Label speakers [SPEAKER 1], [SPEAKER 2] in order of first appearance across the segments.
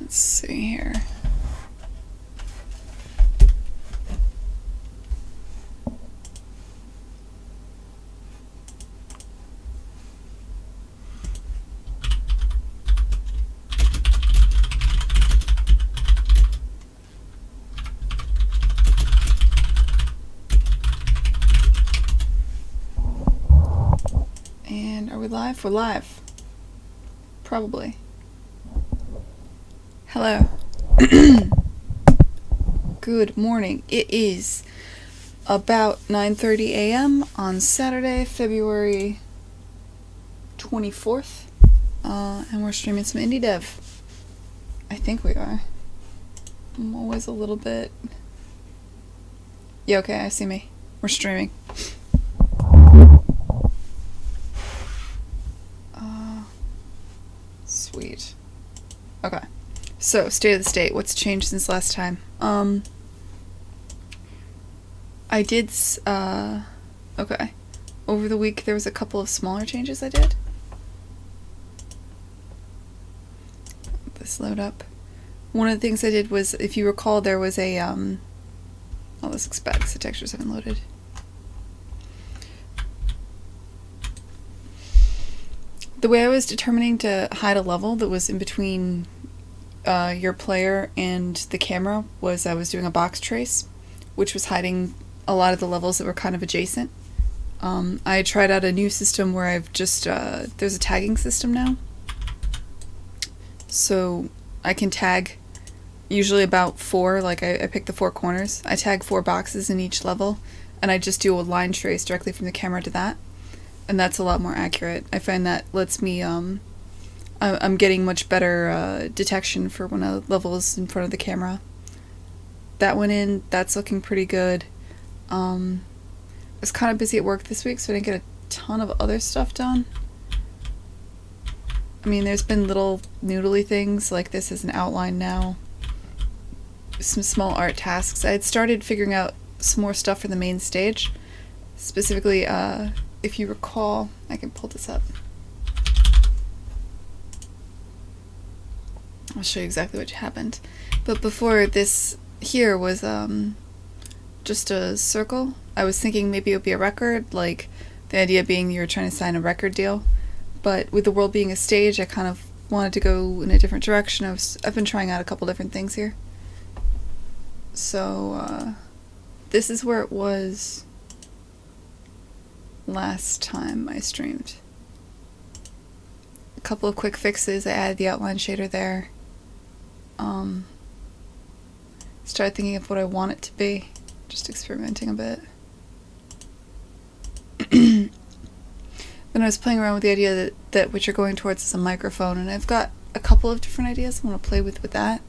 [SPEAKER 1] Let's see here. And are we live? We're live. Probably. Hello. Good morning. It is about 9:30 a.m. on Saturday, February 24th. And we're streaming some indie dev. I think we are. I'm always a little bit... Yeah, okay, I see me. We're streaming. Sweet. Okay. So, state of the state. What's changed since last time? I did, okay. Over the week, there was a couple of smaller changes I did. Let this load up. One of the things I did was, if you recall, there was a, oh, this looks bad because the textures haven't loaded. The way I was determining to hide a level that was in between your player and the camera was I was doing a box trace, which was hiding a lot of the levels that were kind of adjacent. I tried out a new system where I've just, there's a tagging system now. So I can tag usually about 4, like I pick the 4 corners. I tag 4 boxes in each level, and I just do a line trace directly from the camera to that. And that's a lot more accurate. I find that lets me, I'm getting much better detection for when a level is in front of the camera. That went in, that's looking pretty good. I was kind of busy at work this week, so I didn't get a ton of other stuff done. I mean, there's been little noodly things, like this is an outline now. Some small art tasks. I had started figuring out some more stuff for the main stage. Specifically, if you recall, I can pull this up. I'll show you exactly what happened. But before this here was just a circle. I was thinking maybe it would be a record, like the idea being you're trying to sign a record deal. But with the world being a stage, I kind of wanted to go in a different direction. I've been trying out a couple different things here. So this is where it was last time I streamed. A couple of quick fixes. I added the outline shader there. Started thinking of what I want it to be. Just experimenting a bit. Then I was playing around with the idea that what you're going towards is a microphone, and I've got a couple of different ideas I want to play with that.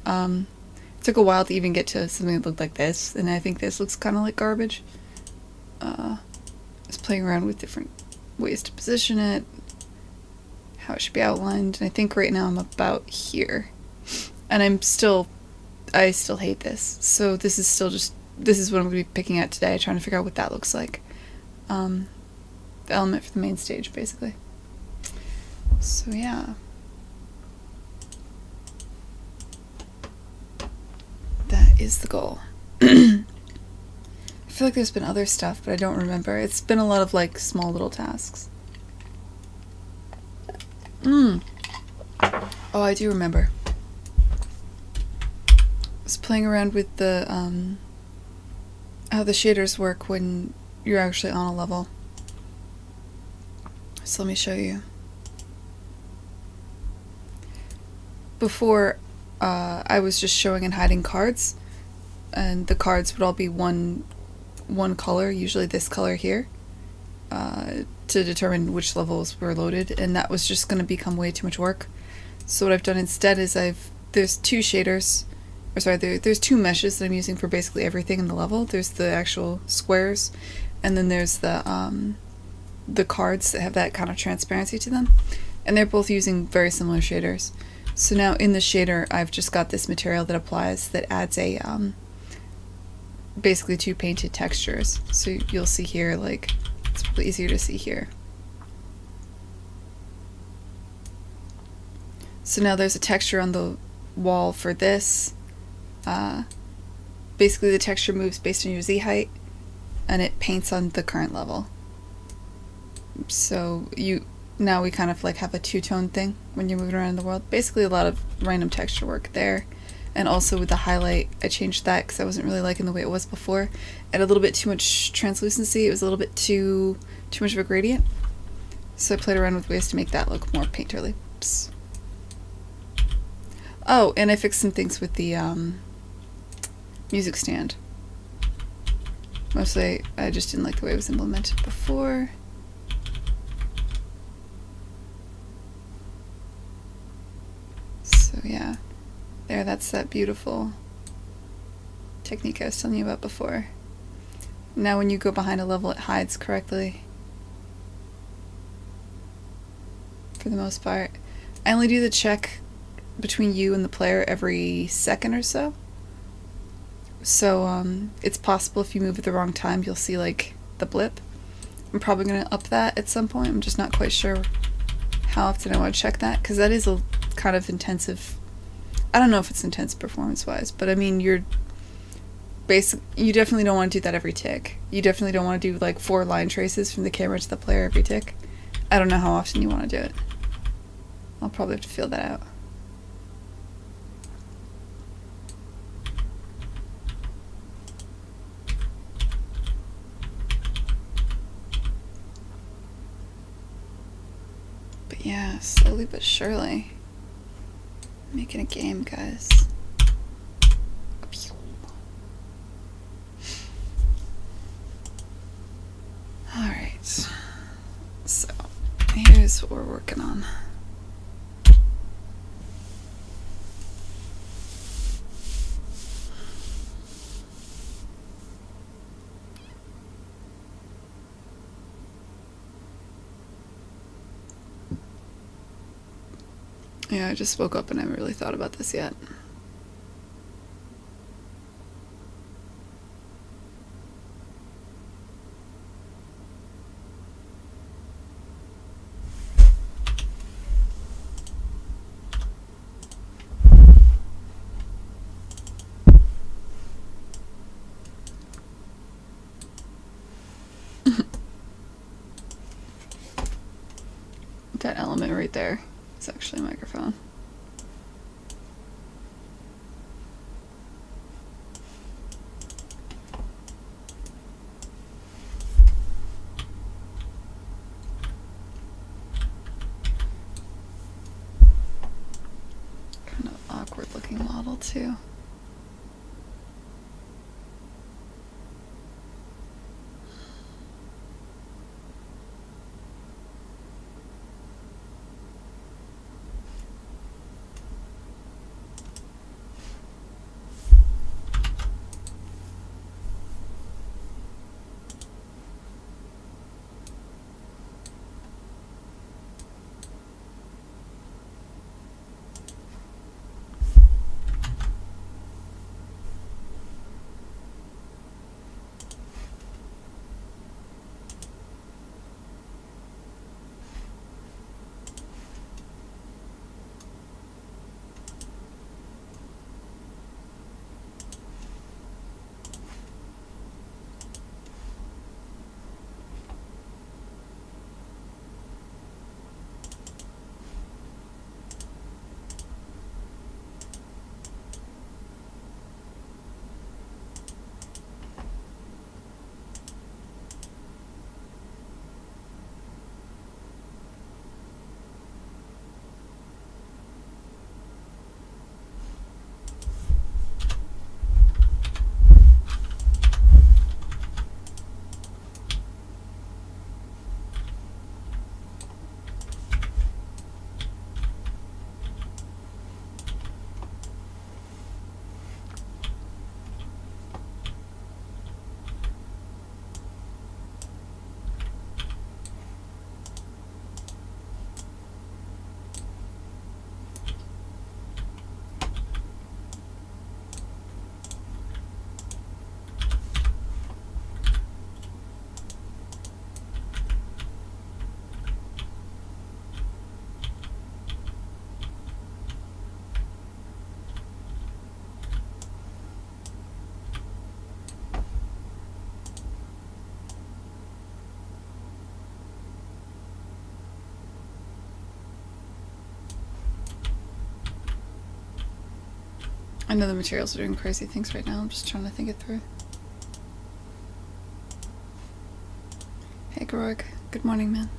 [SPEAKER 1] It took a while to even get to something that looked like this, and I think this looks kind of like garbage. I was playing around with different ways to position it, how it should be outlined, and I think right now I'm about here. And I still hate this, so this is what I'm going to be picking at today, trying to figure out what that looks like. The element for the main stage, basically. So yeah. That is the goal. I feel like there's been other stuff, but I don't remember. It's been a lot of, like, small little tasks. Oh, I do remember. I was playing around with the, how the shaders work when you're actually on a level. So let me show you. Before, I was just showing and hiding cards, and the cards would all be one color, usually this color here, to determine which levels were loaded, and that was just going to become way too much work. So what I've done instead is there's 2 shaders, or sorry, there's 2 meshes that I'm using for basically everything in the level. There's the actual squares, and then there's the cards that have that kind of transparency to them, and they're both using very similar shaders. So now in the shader, I've just got this material that applies that adds a basically 2 painted textures. So you'll see here, like, it's probably easier to see here. So now there's a texture on the wall for this, basically the texture moves based on your Z height, and it paints on the current level. So now we kind of like have a two-tone thing when you're moving around the world. Basically a lot of random texture work there. And also with the highlight, I changed that because I wasn't really liking the way it was before. And a little bit too much translucency. It was a little bit too much of a gradient. So I played around with ways to make that look more painterly. Oops. Oh, and I fixed some things with the music stand. Mostly, I just didn't like the way it was implemented before. So yeah, there, that's that beautiful technique I was telling you about before. Now when you go behind a level, it hides correctly. For the most part. I only do the check between you and the player every second or so. So it's possible if you move at the wrong time, you'll see like the blip. I'm probably going to up that at some point. I'm just not quite sure how often I want to check that, because that is a kind of intensive. I don't know if it's intense performance-wise, but I mean, you definitely don't want to do that every tick. You definitely don't want to do like 4 line traces from the camera to the player every tick. I don't know how often you want to do it. I'll probably have to feel that out. But yeah, slowly but surely. Making a game, guys. Alright. So, here's what we're working on. Yeah, I just woke up and I haven't really thought about this yet. That element right there is actually a microphone. Kind of awkward looking model too. I know the materials are doing crazy things right now. I'm just trying to think it through. Hey, Grog. Good morning, man.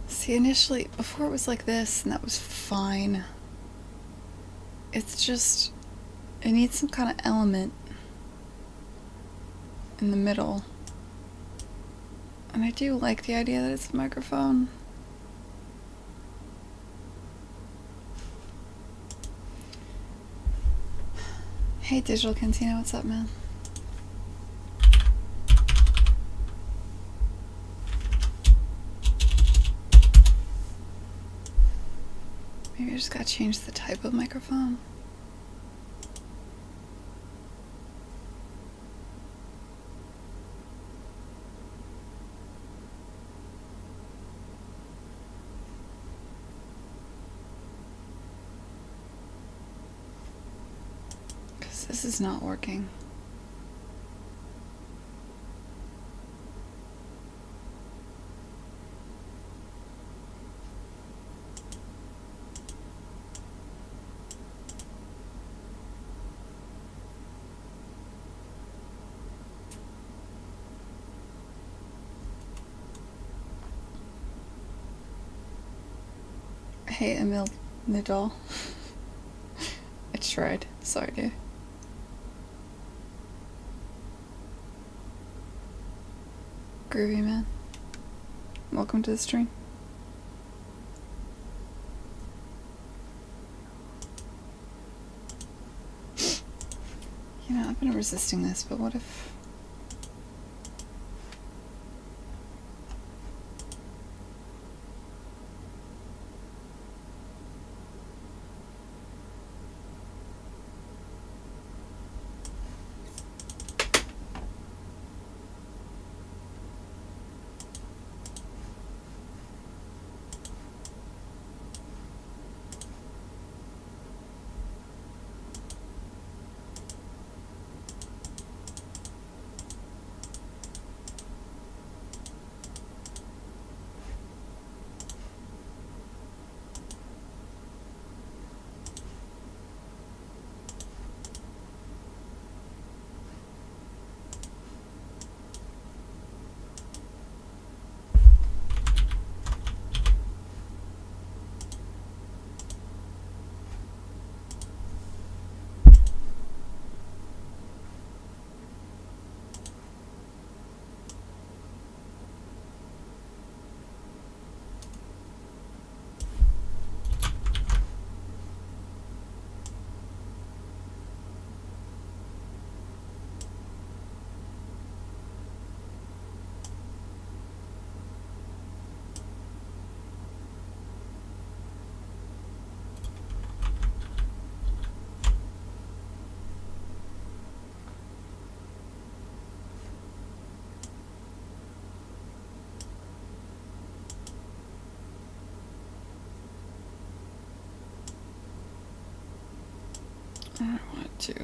[SPEAKER 1] See, initially, before it was like this, and that was fine. It's just, it needs some kind of element in the middle. And I do like the idea that it's a microphone. Hey, Digital Cantina, what's up, man? Maybe I just gotta change the type of microphone. Because this is not working. Hey, Emil Nidal. I tried. Sorry, dude. Groovy, man. Welcome to the stream. You know, I've been resisting this, but what if... I want to...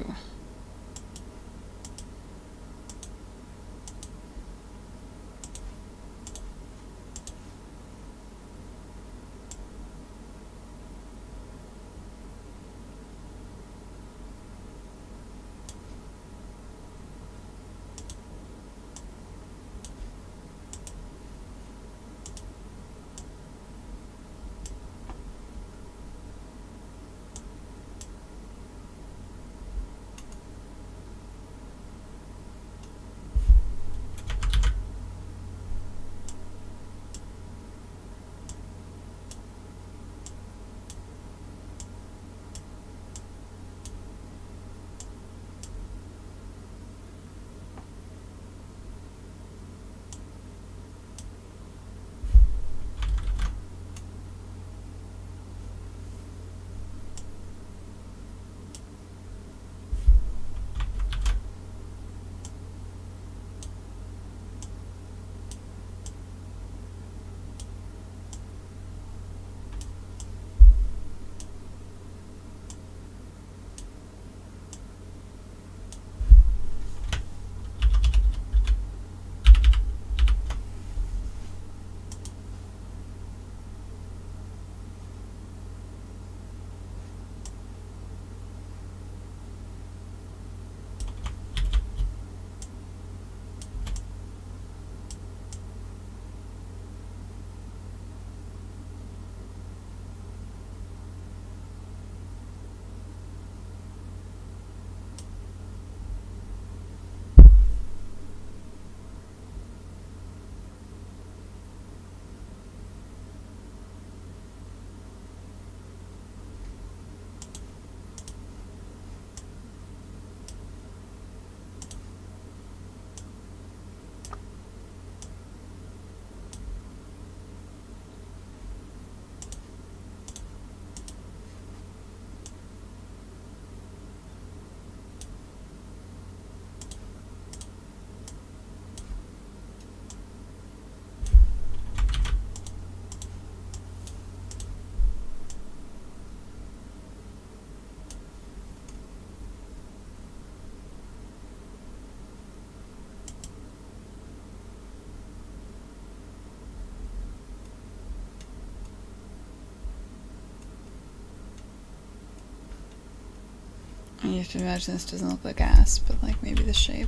[SPEAKER 1] You have to imagine this doesn't look like ass, but like maybe the shape.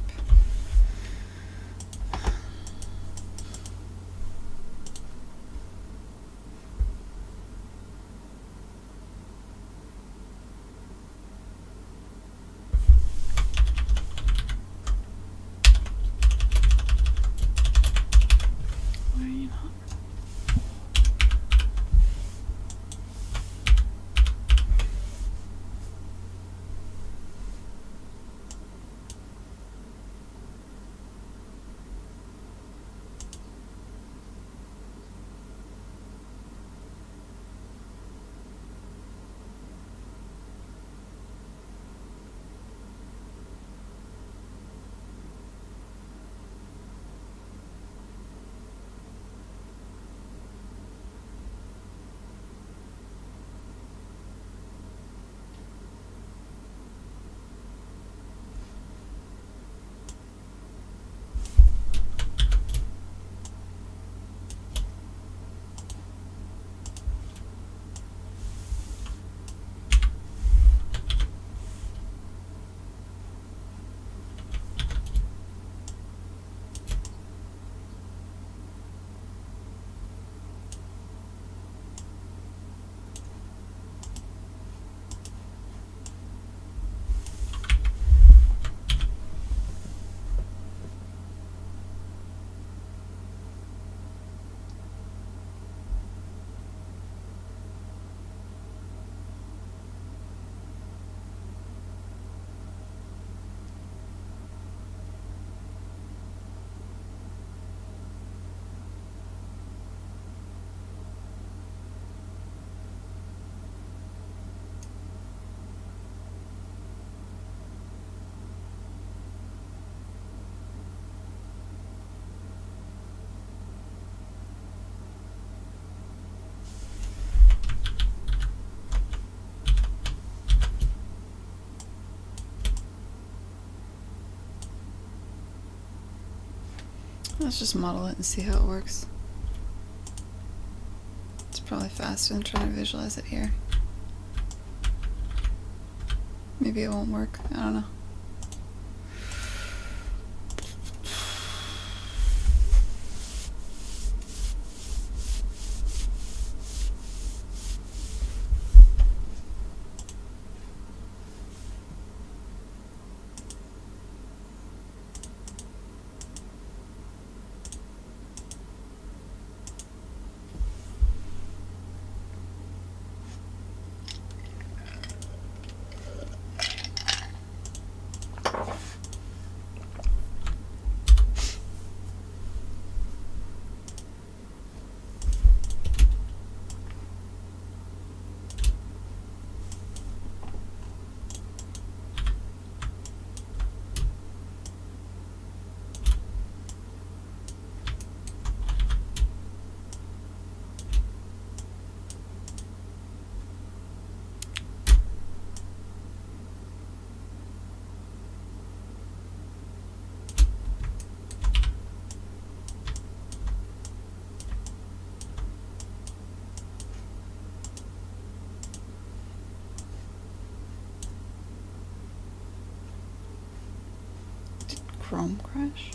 [SPEAKER 1] Why are you not? Let's just model it and see how it works. It's probably faster than trying to visualize it here. Maybe it won't work. I don't know. Chrome crash?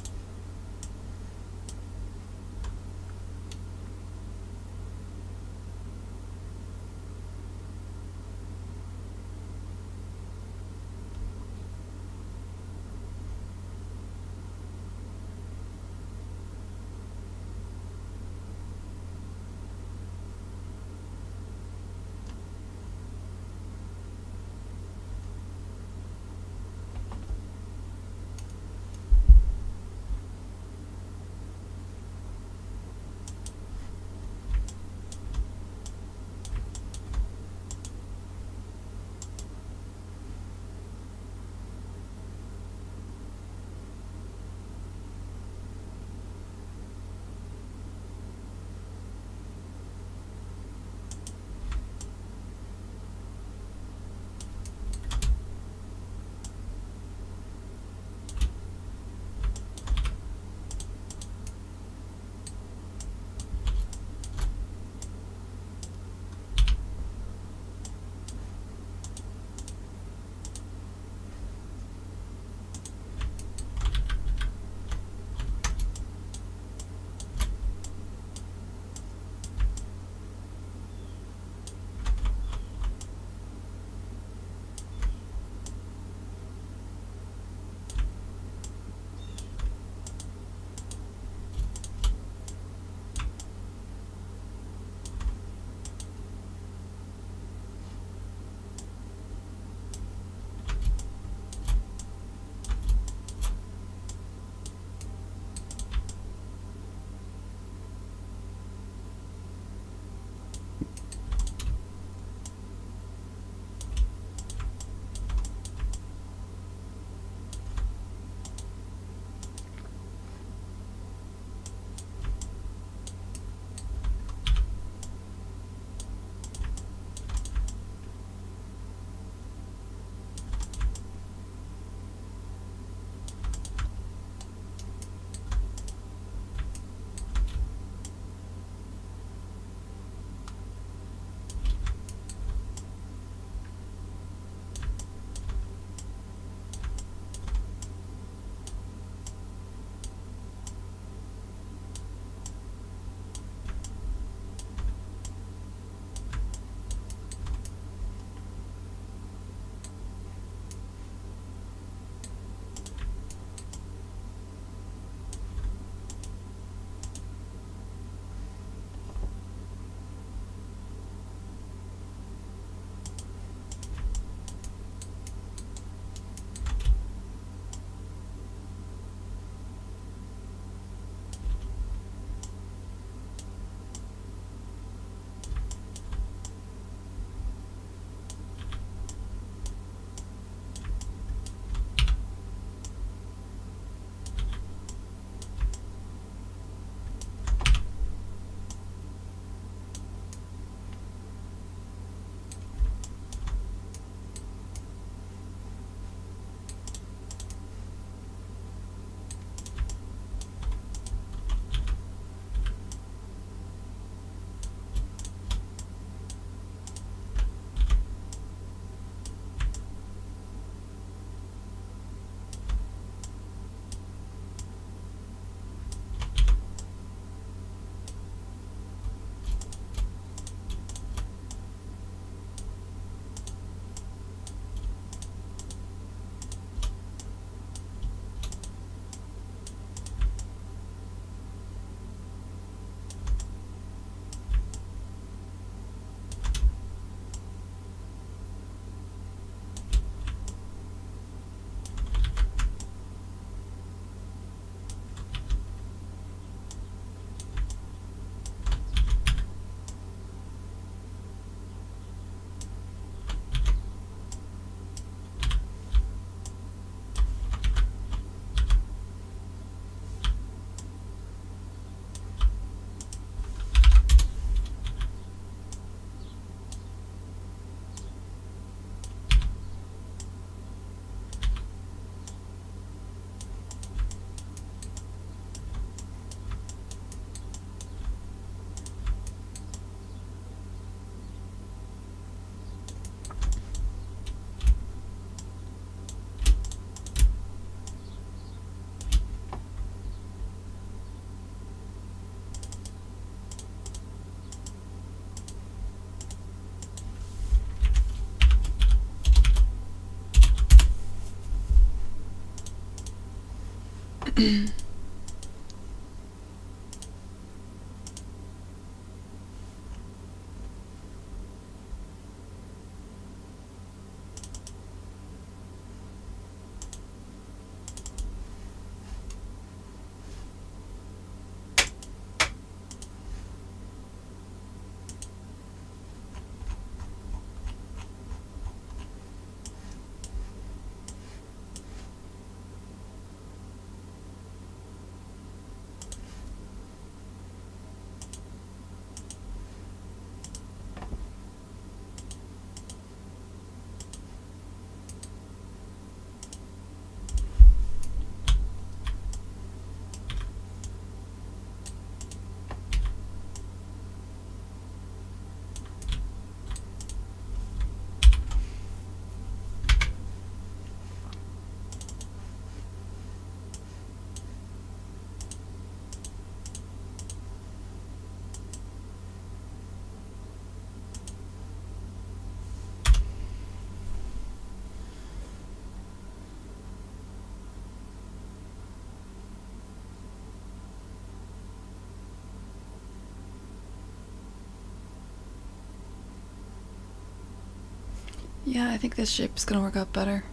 [SPEAKER 1] Yeah, I think this shape's gonna work out better.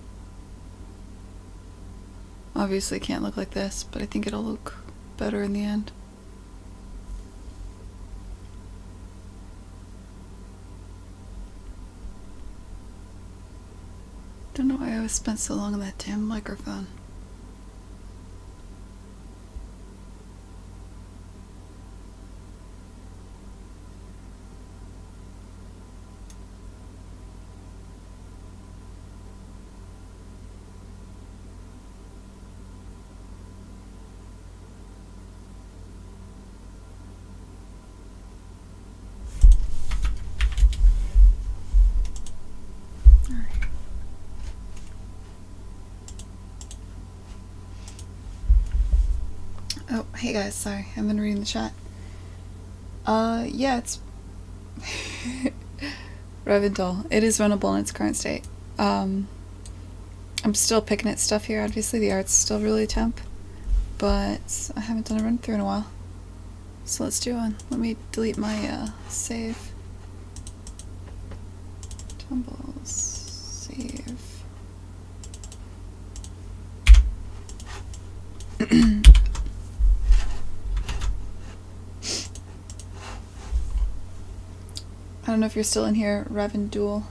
[SPEAKER 1] Obviously it can't look like this, but I think it'll look better in the end. Don't know why I always spent so long on that damn microphone. Oh, hey guys, sorry, I've been reading the chat. Yeah, it's Revendell. It is runnable in its current state. I'm still picking at stuff here, obviously, the art's still really temp, but I haven't done a run through in a while. So let's do one. Let me delete my, save. Tumbles, save. I don't know if you're still in here, Revendell.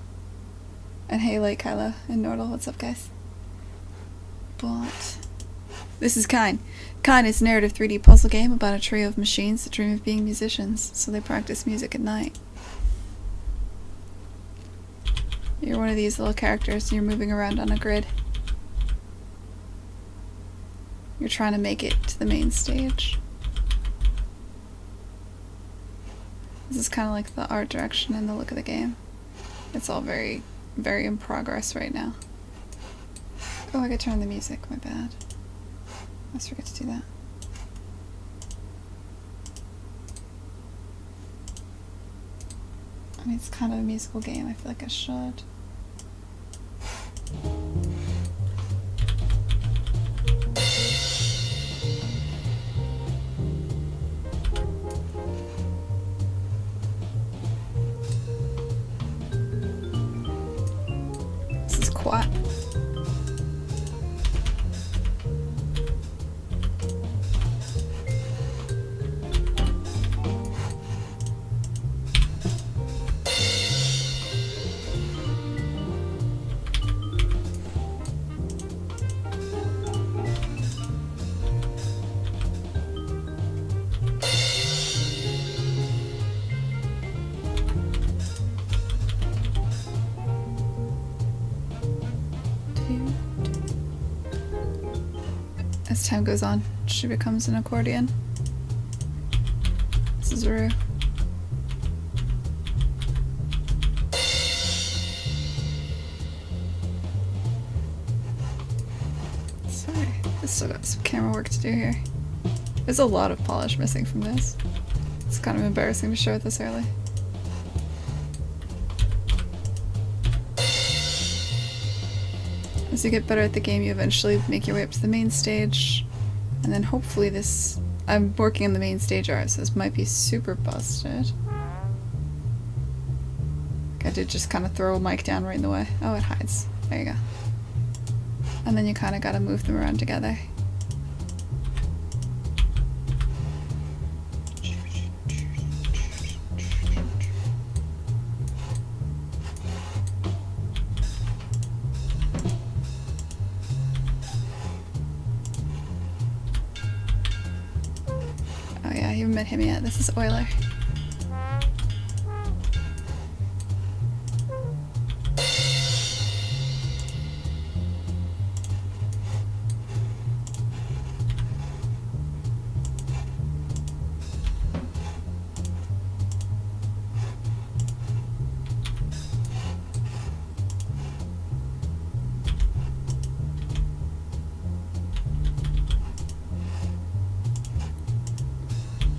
[SPEAKER 1] And hey, like Kyla and Nordal, what's up, guys? But this is Kine. Kine is a narrative 3D puzzle game about a trio of machines that dream of being musicians, so they practice music at night. You're one of these little characters and you're moving around on a grid. You're trying to make it to the main stage. This is kind of like the art direction and the look of the game. It's all very, very in progress right now. Oh, I could turn on the music, my bad. I always forget to do that. I mean, it's kind of a musical game, I feel like I should. This is quiet. As time goes on, she becomes an accordion. This is Rue. Sorry, I still got some camera work to do here. There's a lot of polish missing from this. It's kind of embarrassing to show it this early. As you get better at the game, you eventually make your way up to the main stage, And then hopefully this... I'm working on the main stage art, so this might be super busted. I did just kind of throw a mic down right in the way. Oh, it hides. There you go. And then you kind of got to move them around together. Oh yeah, you haven't met him yet. This is Euler.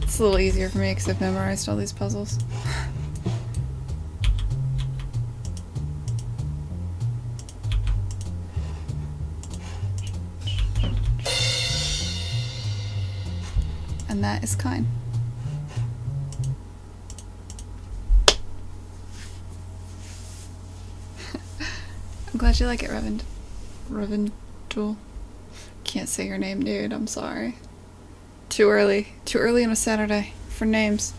[SPEAKER 1] It's a little easier for me because I've memorized all these puzzles. And that is kind. I'm glad you like it, Revendul. Can't say your name, dude. I'm sorry. Too early. Too early on a Saturday for names.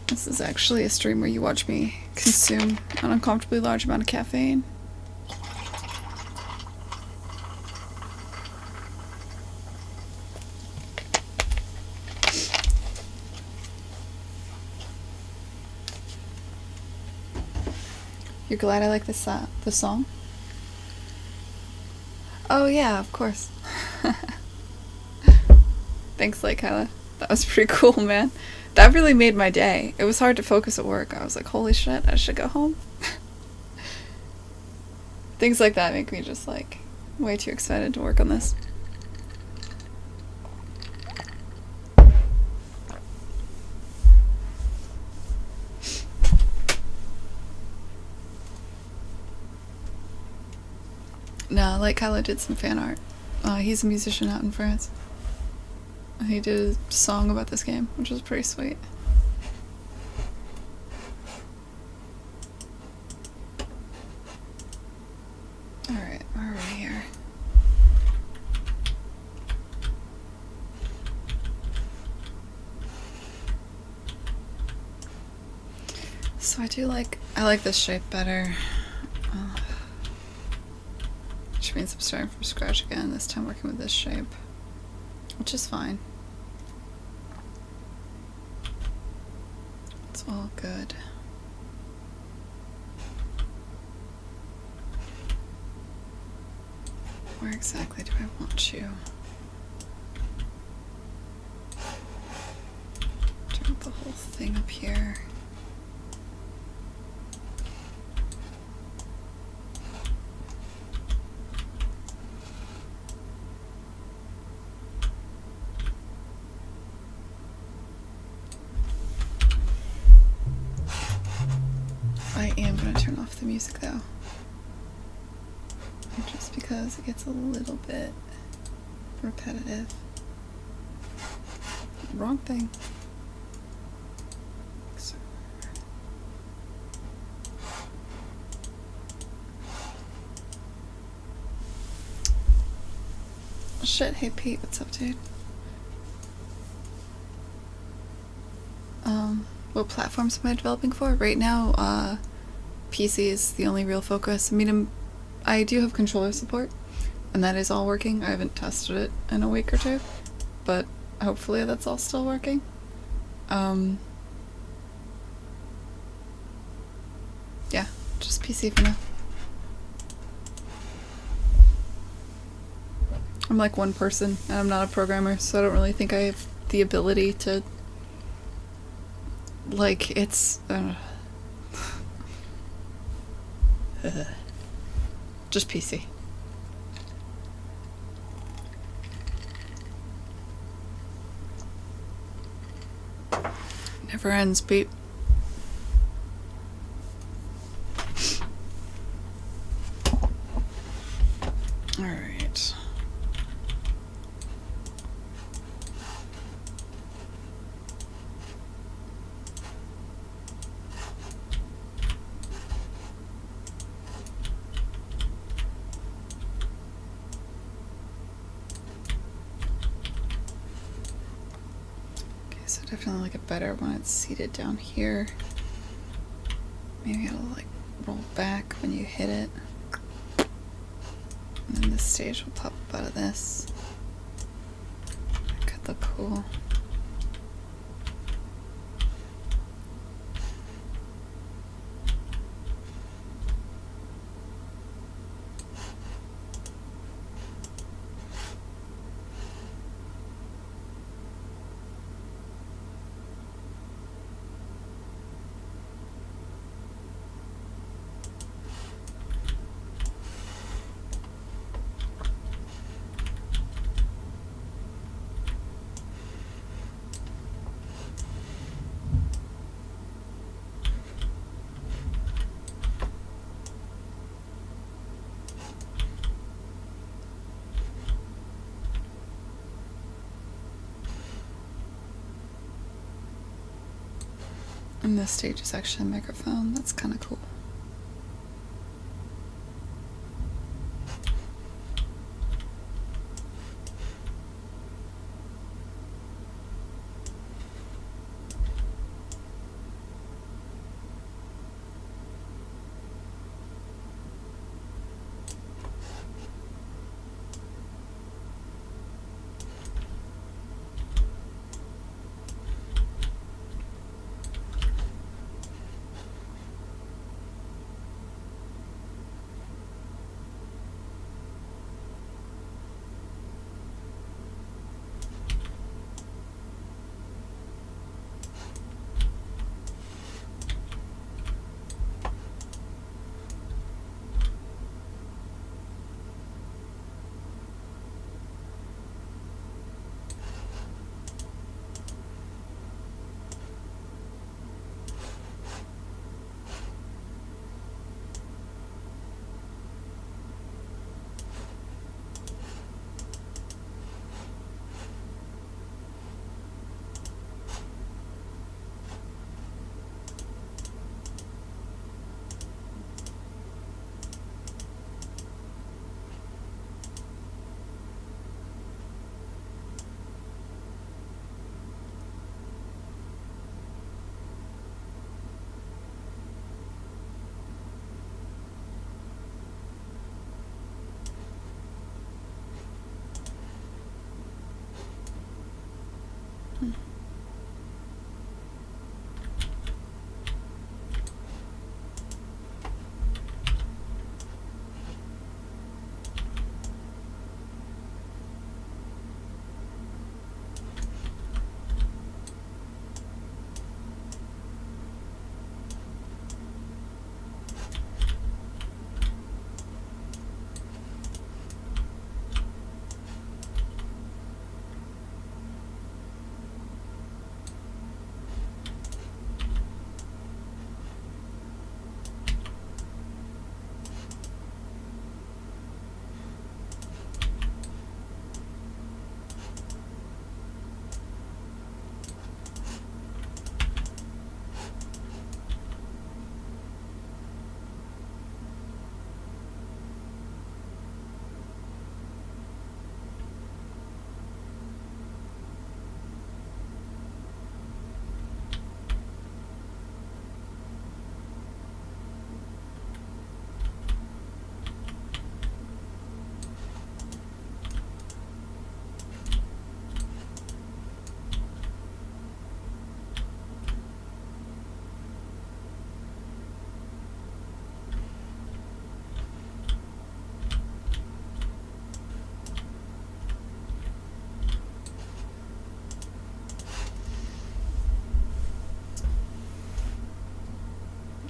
[SPEAKER 1] This is actually a stream where you watch me consume an uncomfortably large amount of caffeine. You're glad I like this the song? Oh yeah, of course. Thanks, Lake Kyla. That was pretty cool, man. That really made my day. It was hard to focus at work. I was like, holy shit, I should go home. Things like that make me just like way too excited to work on this. No, like Kyla did some fan art. He's a musician out in France. He did a song about this game, which was pretty sweet. Alright, where are we here? So I like this shape better. Which means I'm starting from scratch again, this time working with this shape. Which is fine. It's all good. Where exactly do I want you? Turn the whole thing up here. I am going to turn off the music though. Just because it gets a little bit repetitive. Wrong thing. So. Shit, hey Pete, what's up, dude? What platforms am I developing for? Right now, PC is the only real focus. I mean, I do have controller support, and that is all working. I haven't tested it in a week or two, but hopefully that's all still working. Yeah, just PC for now. I'm like one person, and I'm not a programmer, so I don't really think I have the ability to, like, it's, just PC. Never ends, Pete. I definitely like it better when it's seated down here. Maybe it'll like roll back when you hit it. And then this stage will pop up out of this. That could look cool. And this stage is actually a microphone. That's kind of cool.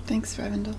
[SPEAKER 1] Thanks, Ravindel.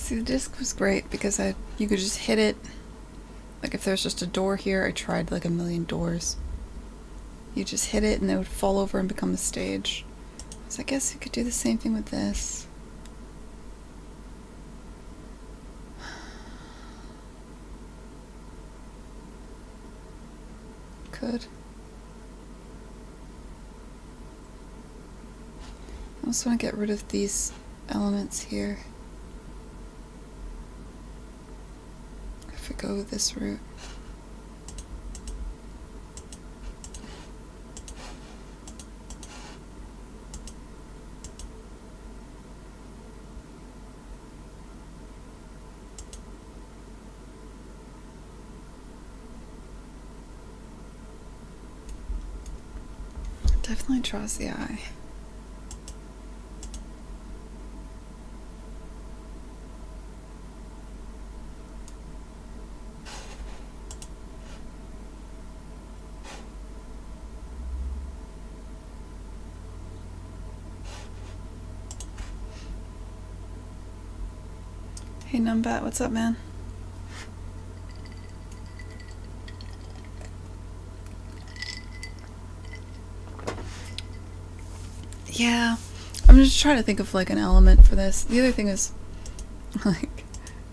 [SPEAKER 1] See, the disc was great because you could just hit it. Like if there's just a door here, I tried like a million doors. You just hit it and it would fall over and become a stage. So I guess you could do the same thing with this. Could. I also want to get rid of these elements here. If we go this route. Definitely draws the eye. Hey Numbat, what's up, man? Yeah, I'm just trying to think of like an element for this. The other thing is, like,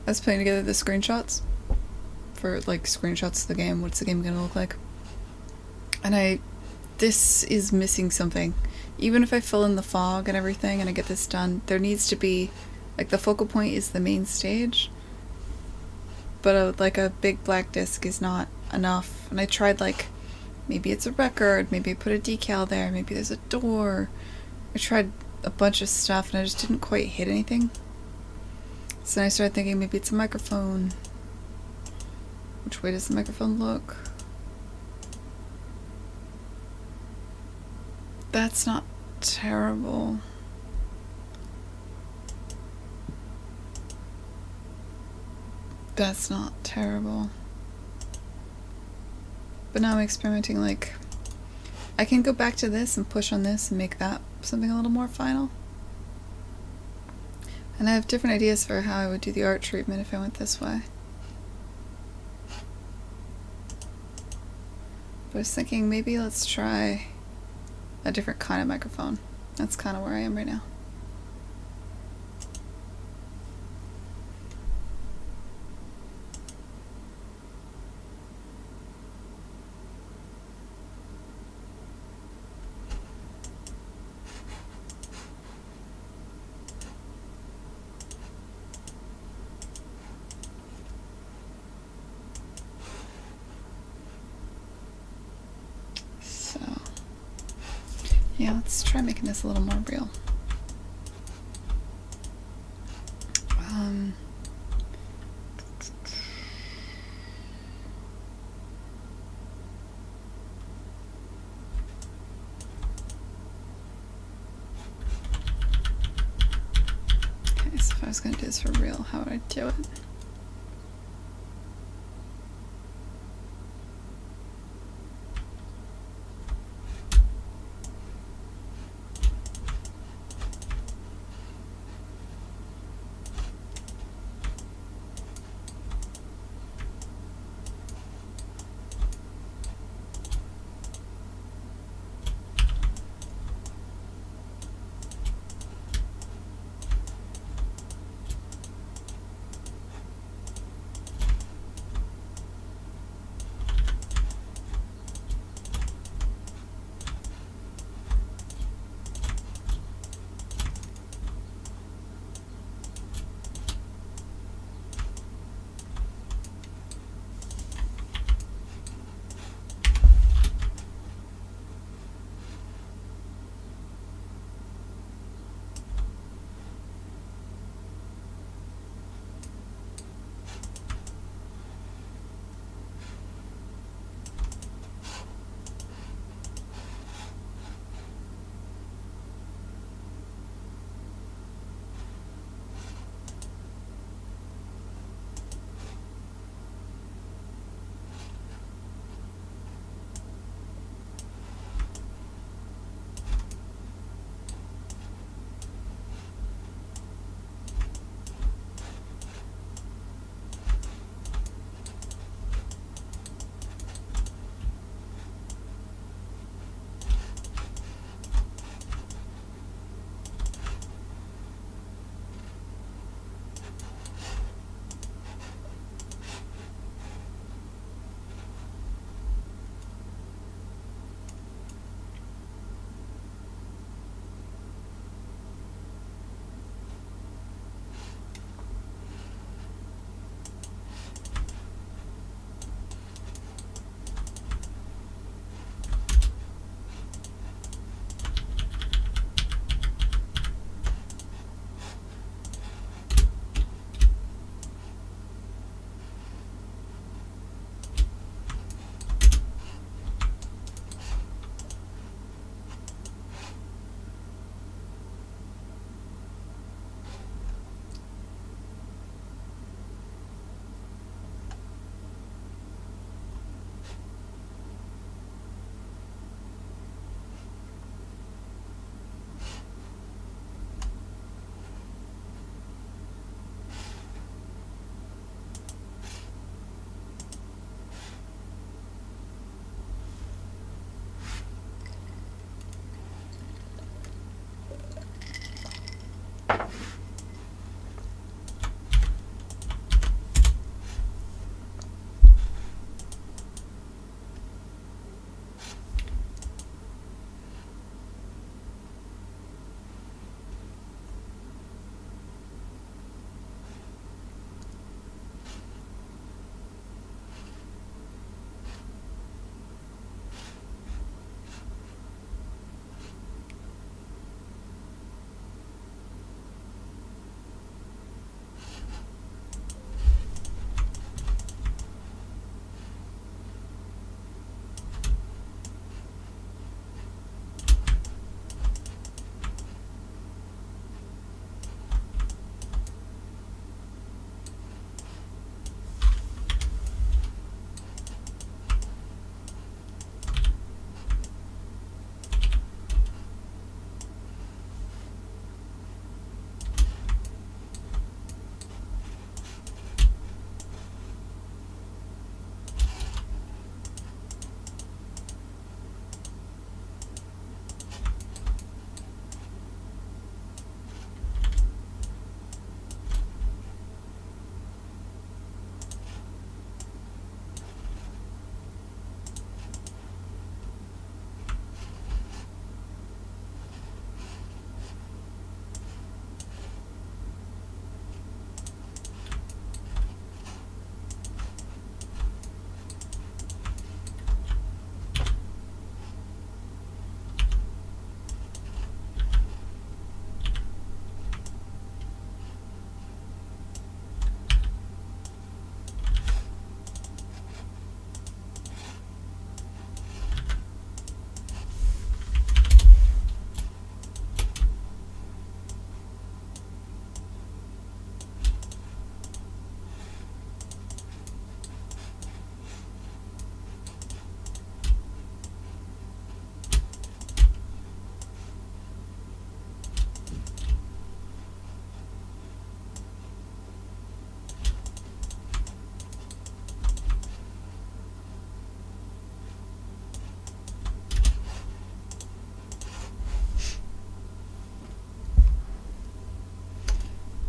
[SPEAKER 1] I was putting together the screenshots for like screenshots of the game. What's the game gonna look like? And this is missing something. Even if I fill in the fog and everything and I get this done, there needs to be, like, the focal point is the main stage, but like a big black disc is not enough. And I tried, like, maybe it's a record, maybe I put a decal there, maybe there's a door. I tried a bunch of stuff and I just didn't quite hit anything. So then I started thinking maybe it's a microphone. Which way does the microphone look? That's not terrible. That's not terrible. But now I'm experimenting, like, I can go back to this and push on this and make that something a little more final. And I have different ideas for how I would do the art treatment if I went this way. But I was thinking maybe let's try a different kind of microphone. That's kind of where I am right now. Yeah, let's try making this a little more real. Okay, so if I was going to do this for real, how would I do it?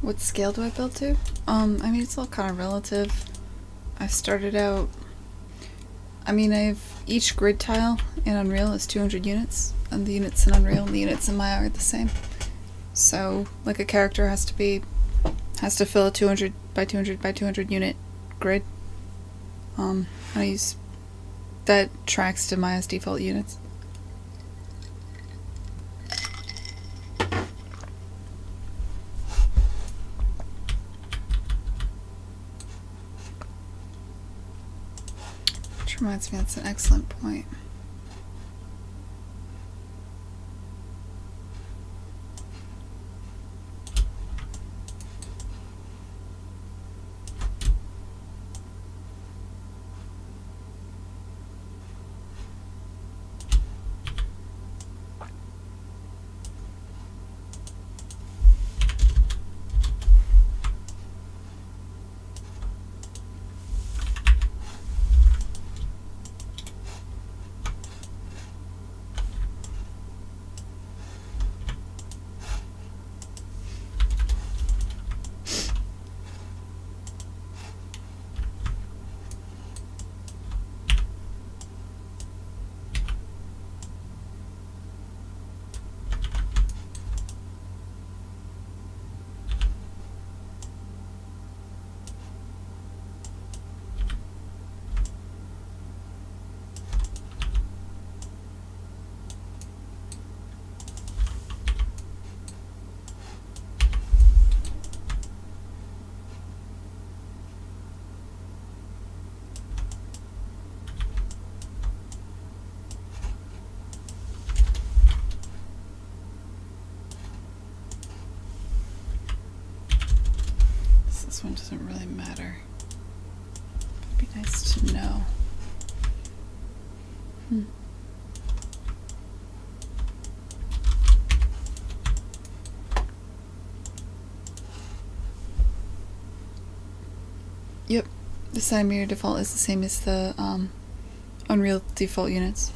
[SPEAKER 1] What scale do I build to? I mean, it's all kind of relative. I started out... I mean, each grid tile in Unreal is 200 units, and the units in Unreal and the units in Maya are the same. So, like, a character has to fill a 200 by 200 by 200 unit grid. I use... That tracks to Maya's default units. Which reminds me, that's an excellent point. This one doesn't really matter. It'd be nice to know. Yep, the centimeter default is the same as the Unreal default units.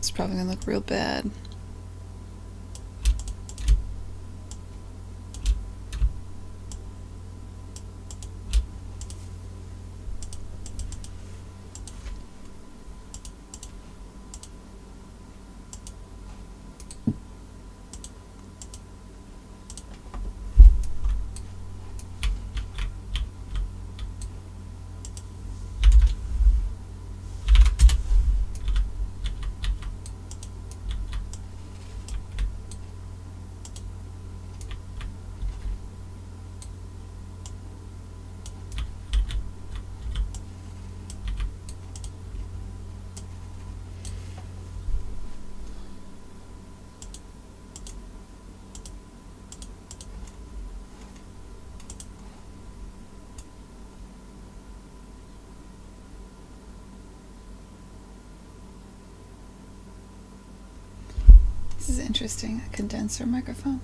[SPEAKER 1] It's probably gonna look real bad. This is interesting, a condenser microphone.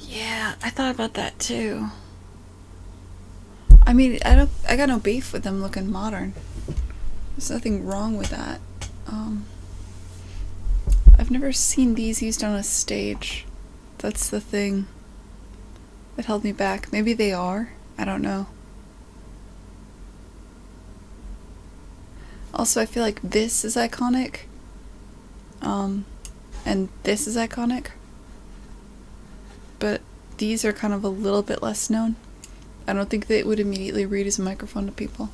[SPEAKER 1] Yeah, I thought about that too. I mean, I got no beef with them looking modern. There's nothing wrong with that. I've never seen these used on a stage. That's the thing that held me back. Maybe they are. I don't know. Also, I feel like this is iconic. And this is iconic. But these are kind of a little bit less known. I don't think they would immediately read as a microphone to people.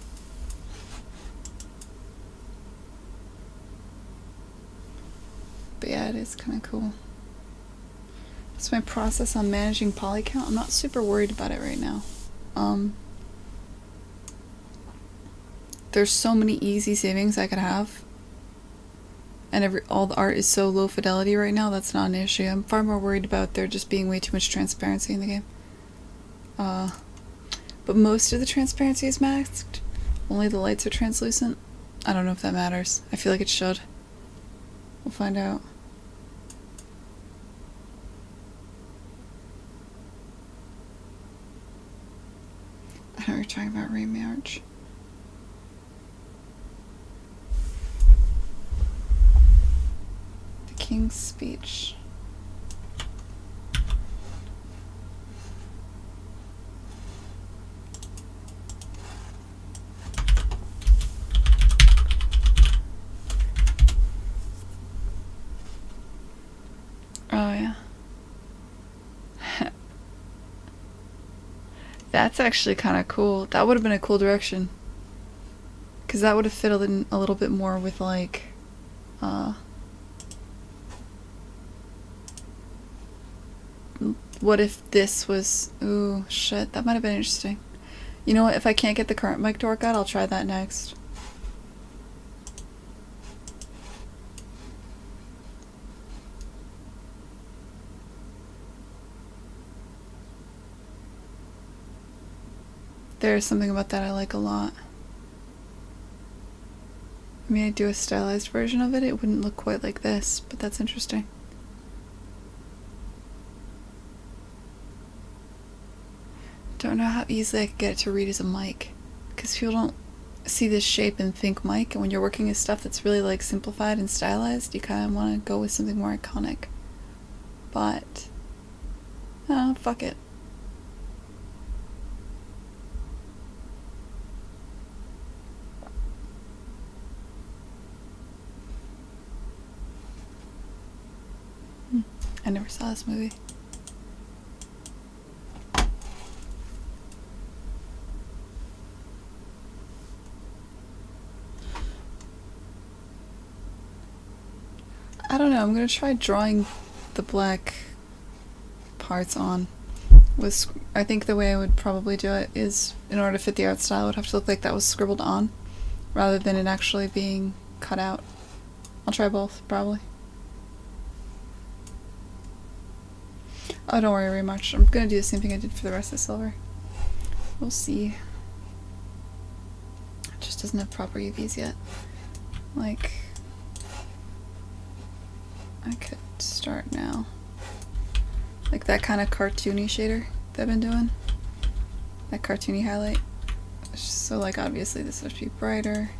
[SPEAKER 1] But yeah, it is kind of cool. That's my process on managing poly count. I'm not super worried about it right now. There's so many easy savings I could have. And all the art is so low fidelity right now, that's not an issue. I'm far more worried about there just being way too much transparency in the game. But most of the transparency is masked. Only the lights are translucent. I don't know if that matters. I feel like it should. We'll find out. I know you're talking about remarriage. The King's Speech. Oh, yeah. That's actually kind of cool. That would have been a cool direction. Because that would have fitted in a little bit more with, like, what if this was... Ooh, shit. That might have been interesting. You know what? If I can't get the current mic to work out, I'll try that next. There's something about that I like a lot. I mean, I'd do a stylized version of it. It wouldn't look quite like this, but that's interesting. Don't know how easily I could get it to read as a mic. Because people don't see this shape and think mic, and when you're working with stuff that's really like simplified and stylized, you kind of want to go with something more iconic. But, fuck it. I never saw this movie. I don't know, I'm gonna try drawing the black parts on. I think the way I would probably do it is, in order to fit the art style, it would have to look like that was scribbled on, rather than it actually being cut out. I'll try both, probably. Oh, don't worry very much. I'm gonna do the same thing I did for the rest of Silver. We'll see. It just doesn't have proper UVs yet. Like, I could start now. Like that kind of cartoony shader that I've been doing. That cartoony highlight. So like obviously this has to be brighter.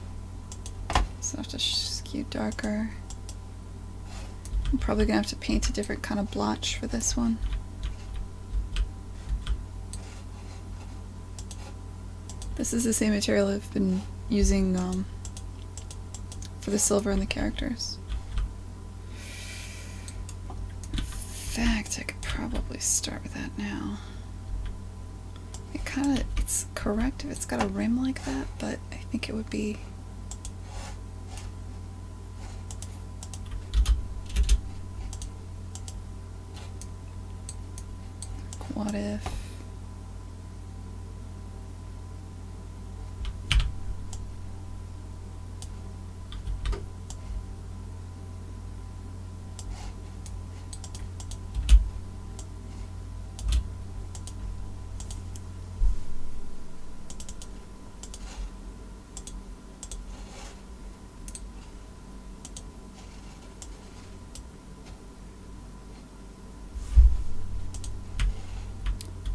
[SPEAKER 1] So I have to skew darker. I'm probably gonna have to paint a different kind of blotch for this one. This is the same material I've been using for the silver and the characters. In fact, I could probably start with that now. It's correct if it's got a rim like that, but I think it would be what if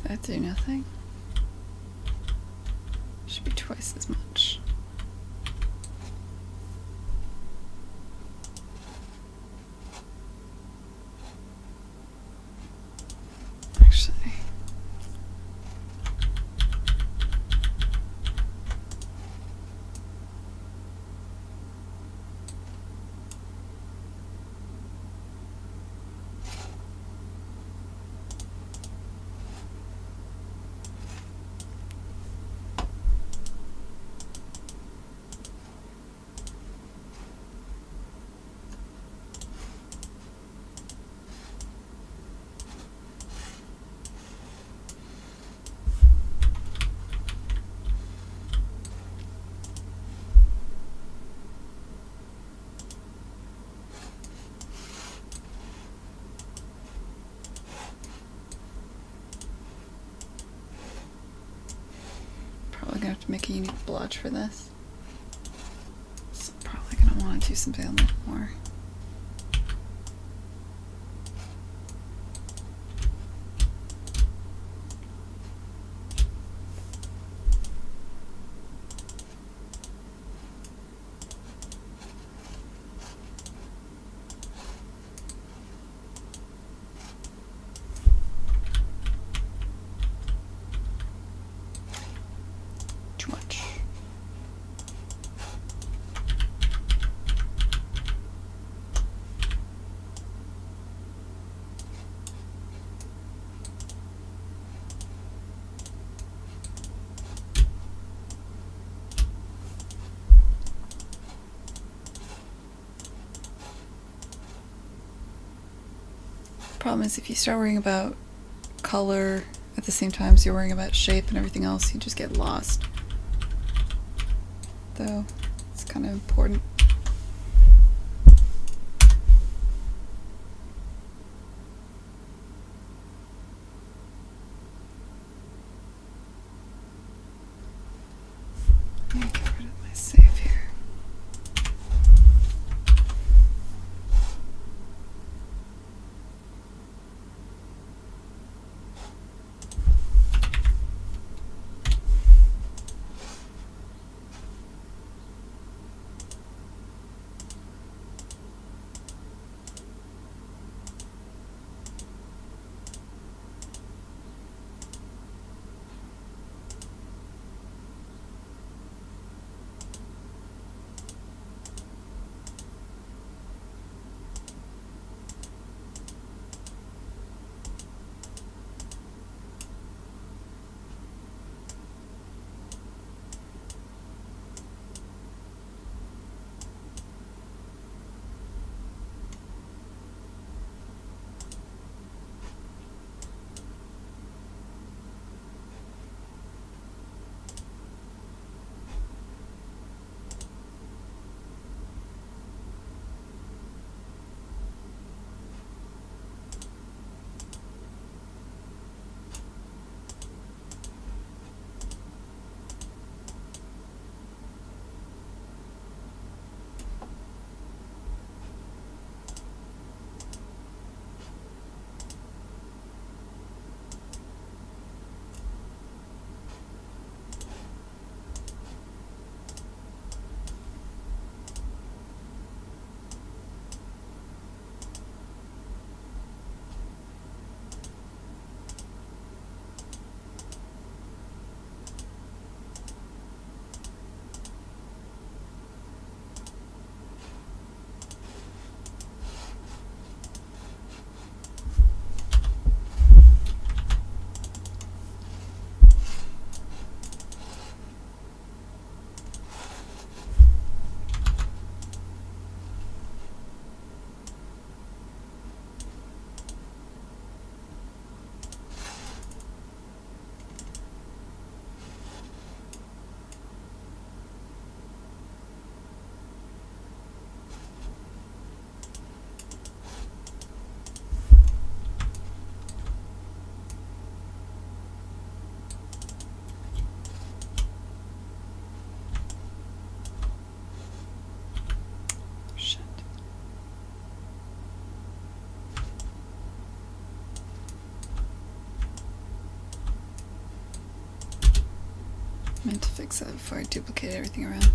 [SPEAKER 1] that do nothing? Should be twice as much. Actually, probably gonna have to make a unique blotch for this. So I'm probably gonna want to do something a little more. Too much. Problem is if you start worrying about color at the same time as you're worrying about shape and everything else, you just get lost. Though it's kind of important. Let me get rid of my save here. fix that before I duplicate everything around.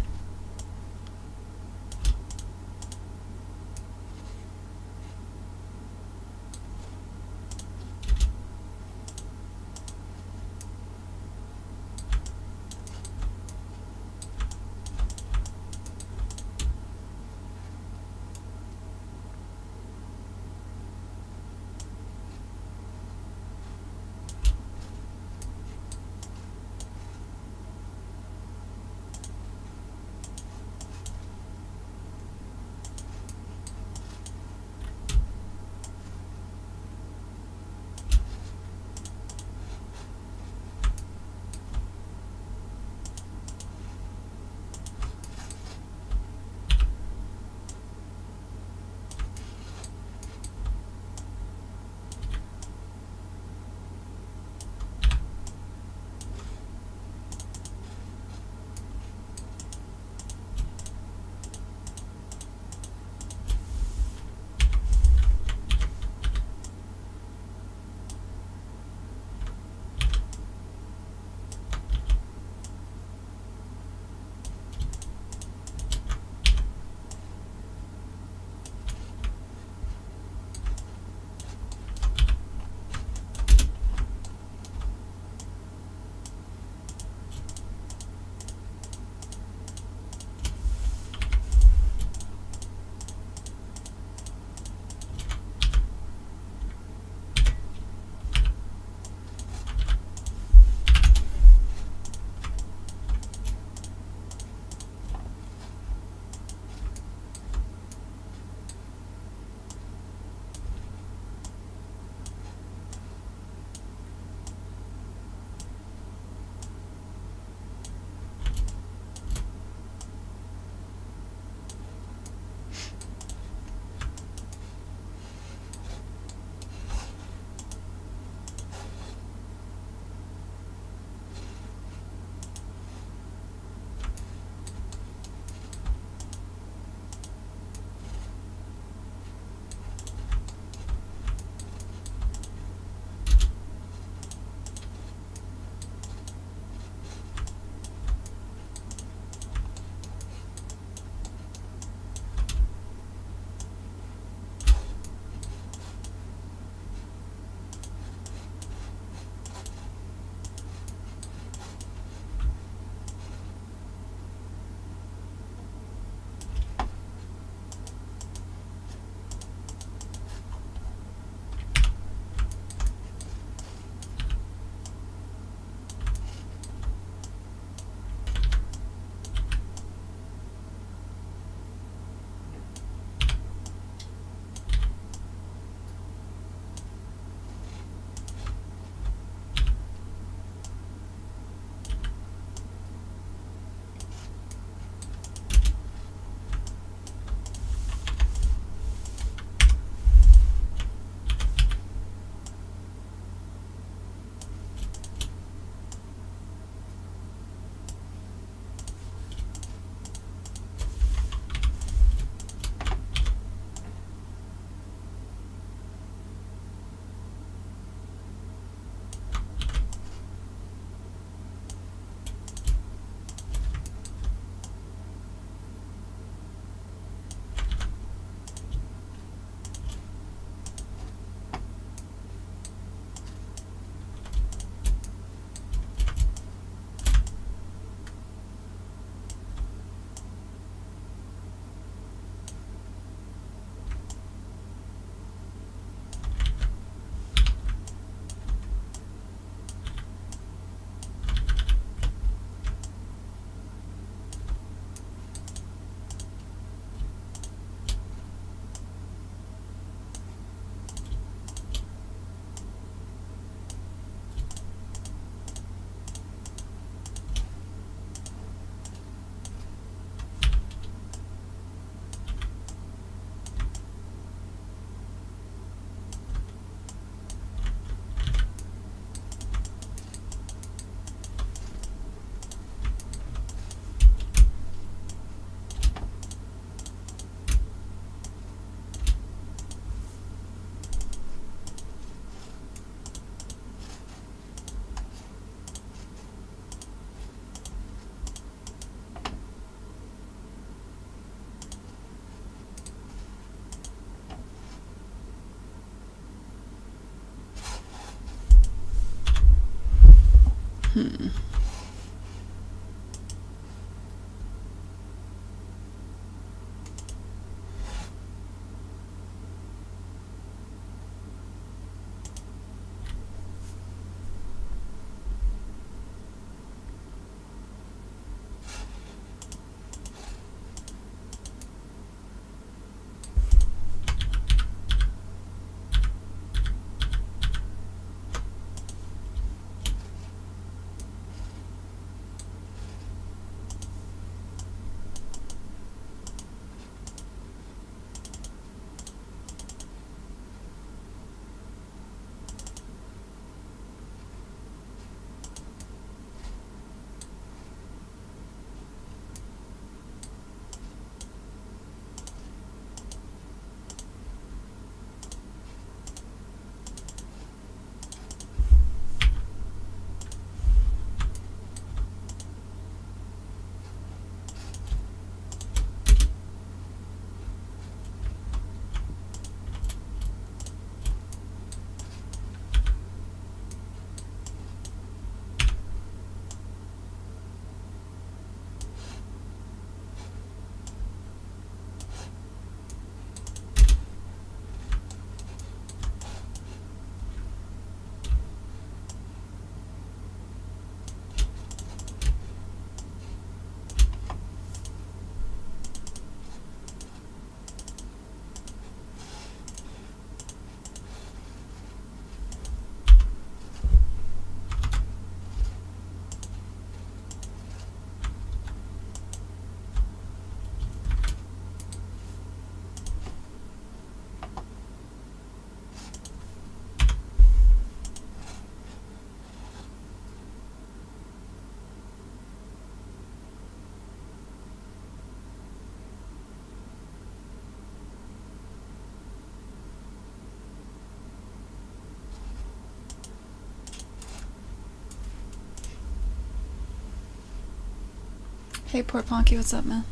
[SPEAKER 1] Hey, Port Ponky, what's up, man?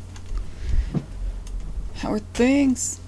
[SPEAKER 1] How are things?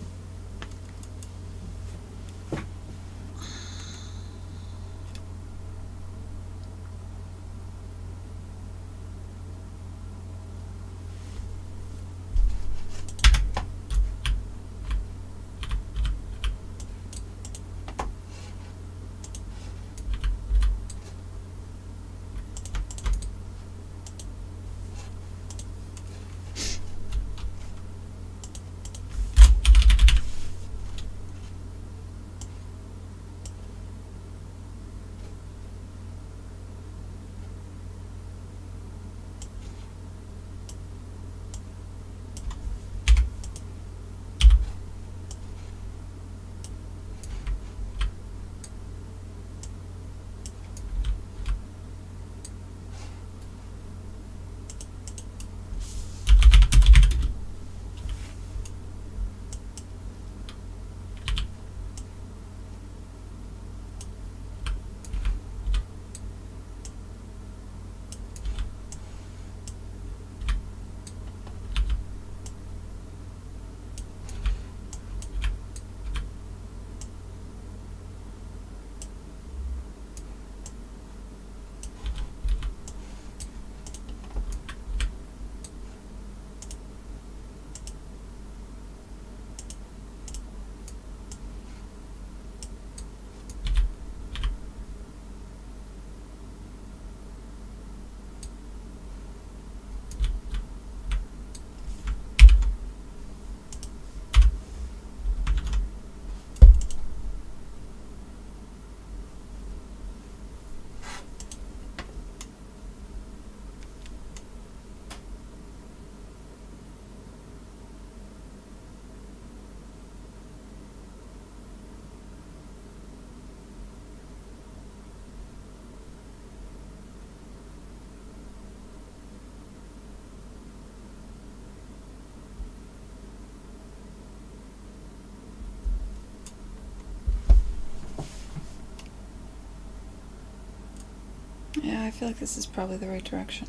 [SPEAKER 1] Yeah, I feel like this is probably the right direction.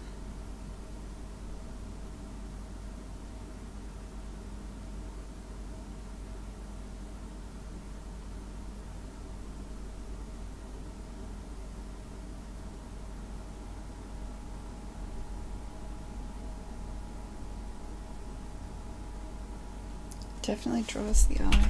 [SPEAKER 1] Definitely draws the eye.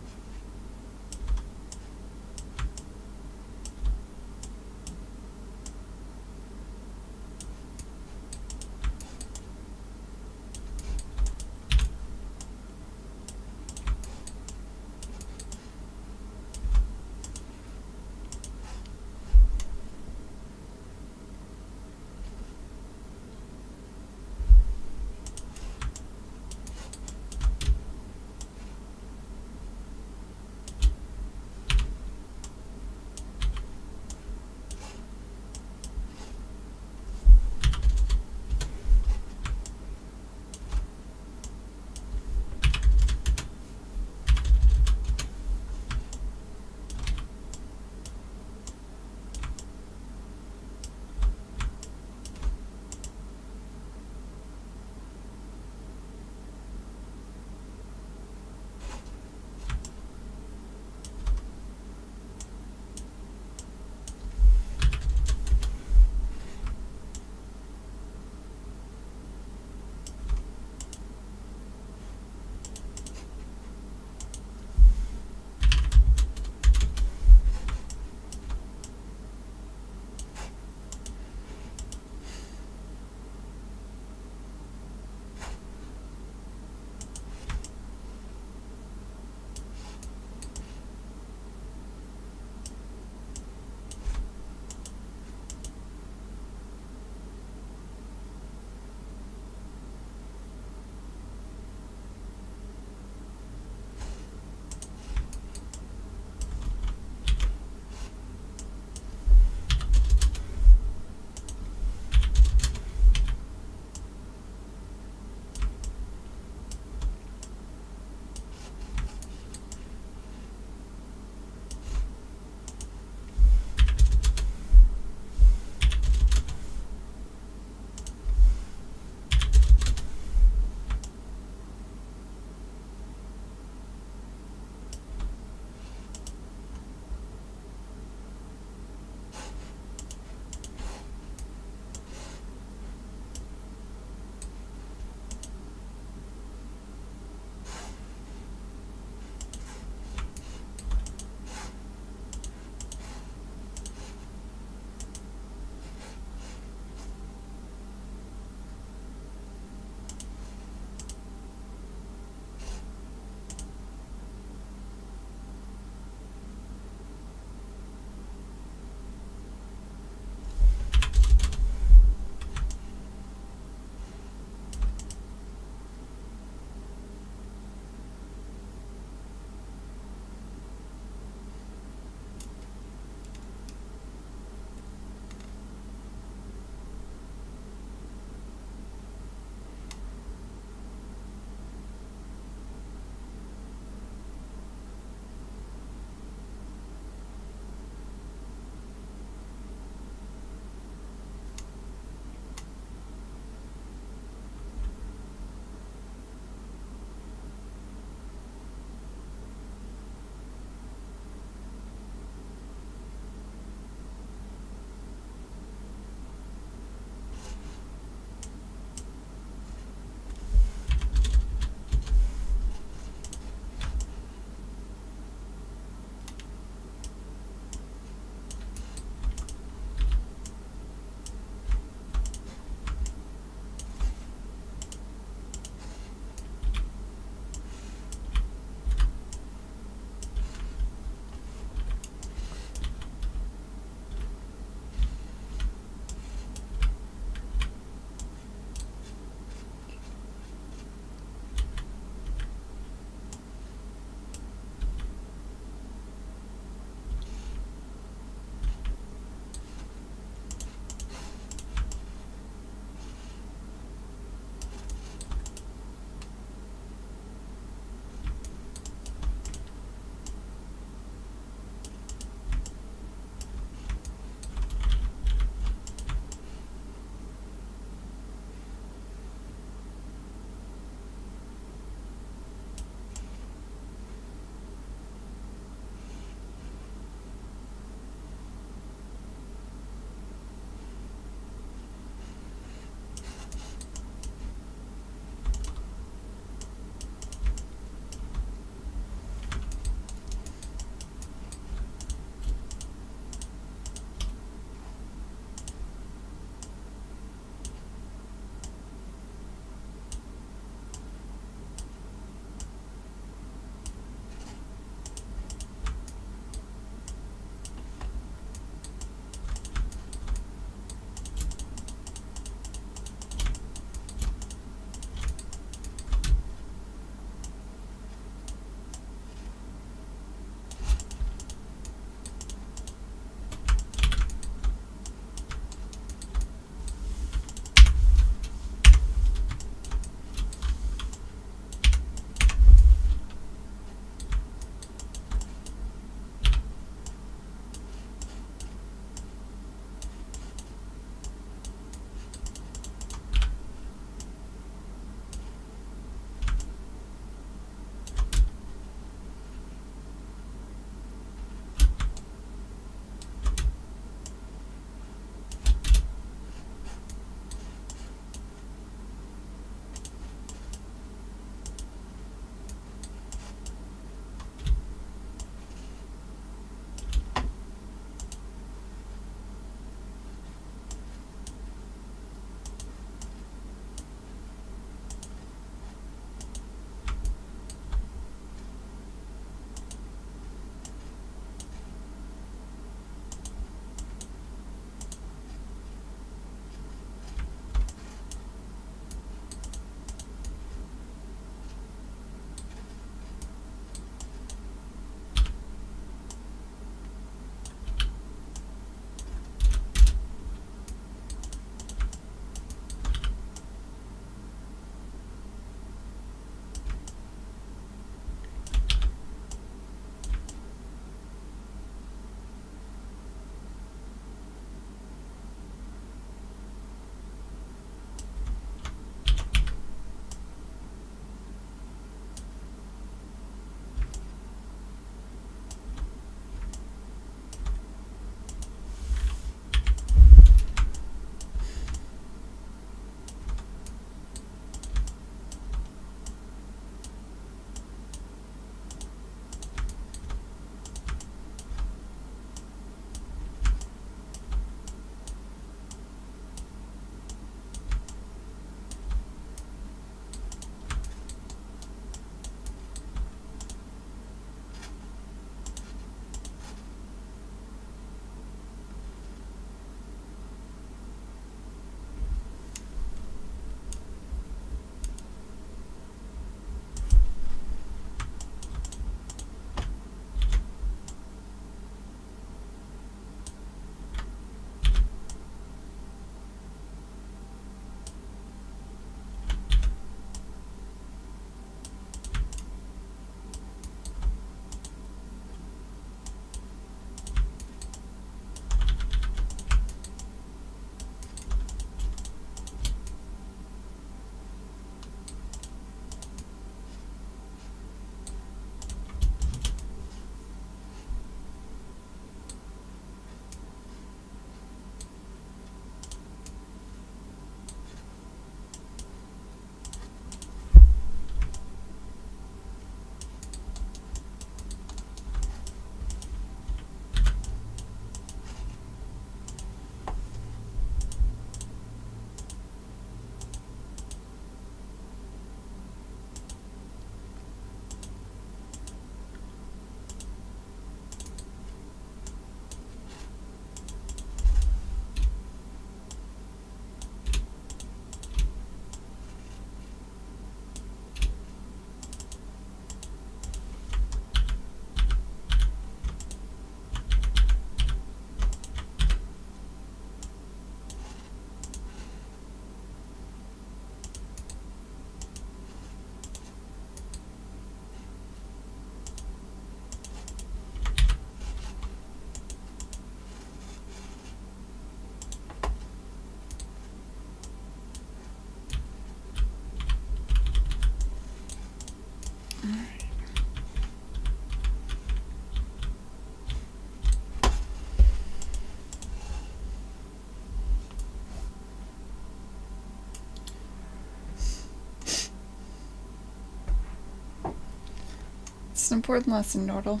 [SPEAKER 1] an important lesson, Nordle.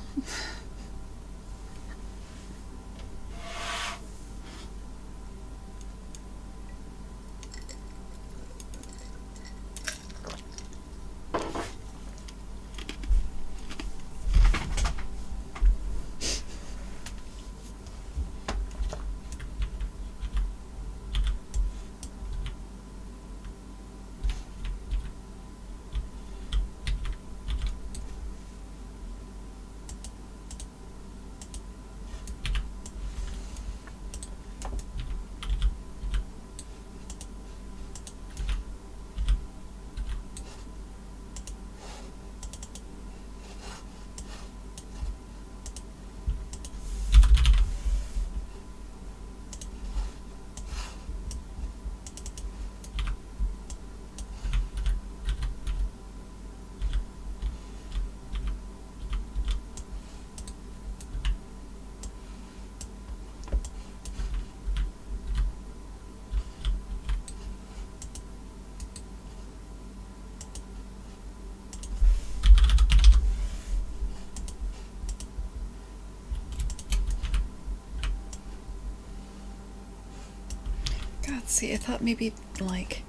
[SPEAKER 1] God, see, I thought maybe, like,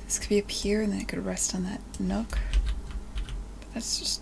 [SPEAKER 1] this could be up here and then it could rest on that nook. But that's just...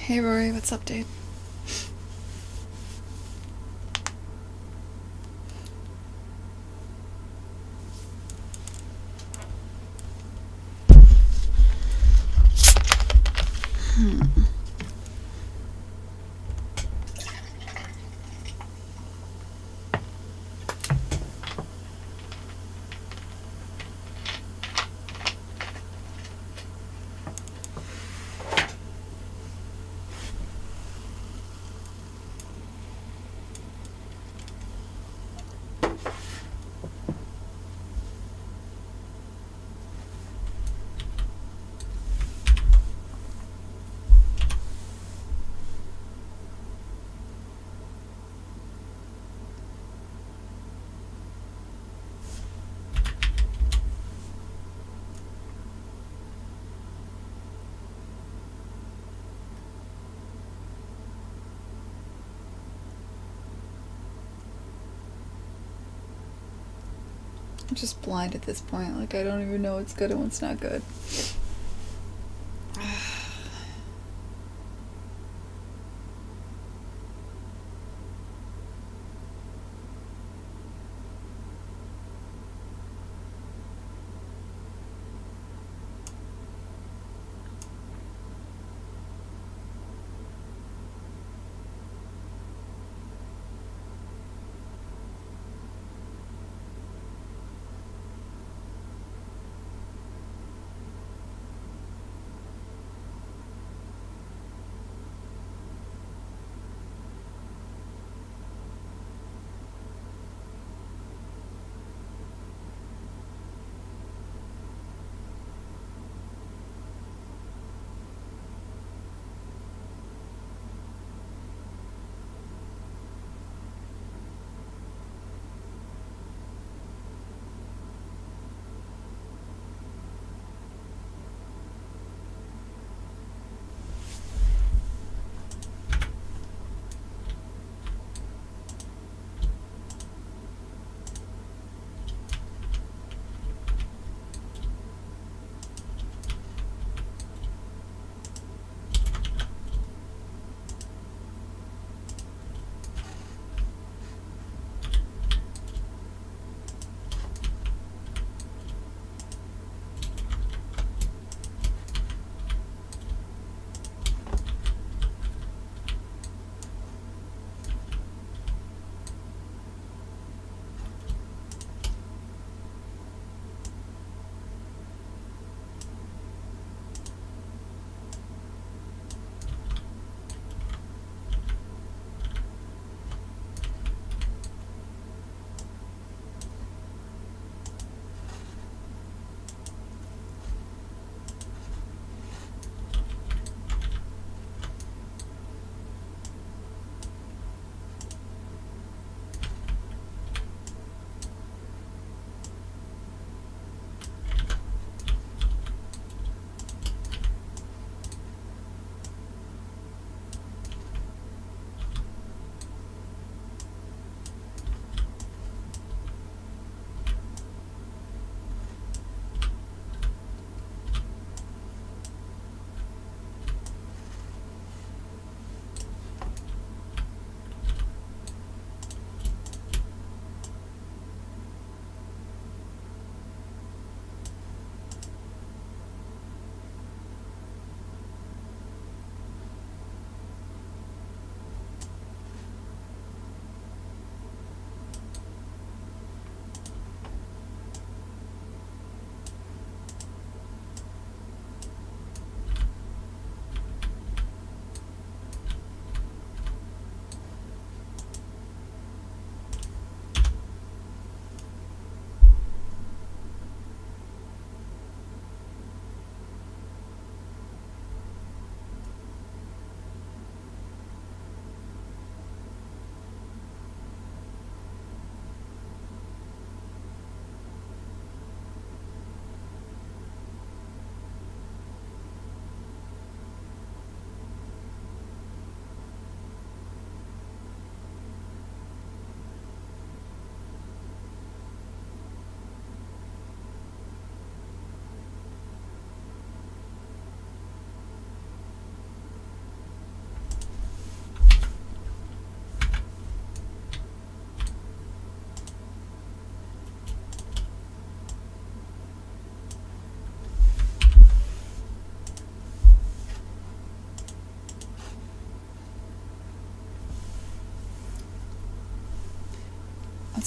[SPEAKER 1] Hey Rory, what's up, dude? I'm just blind at this point. Like, I don't even know what's good and what's not good.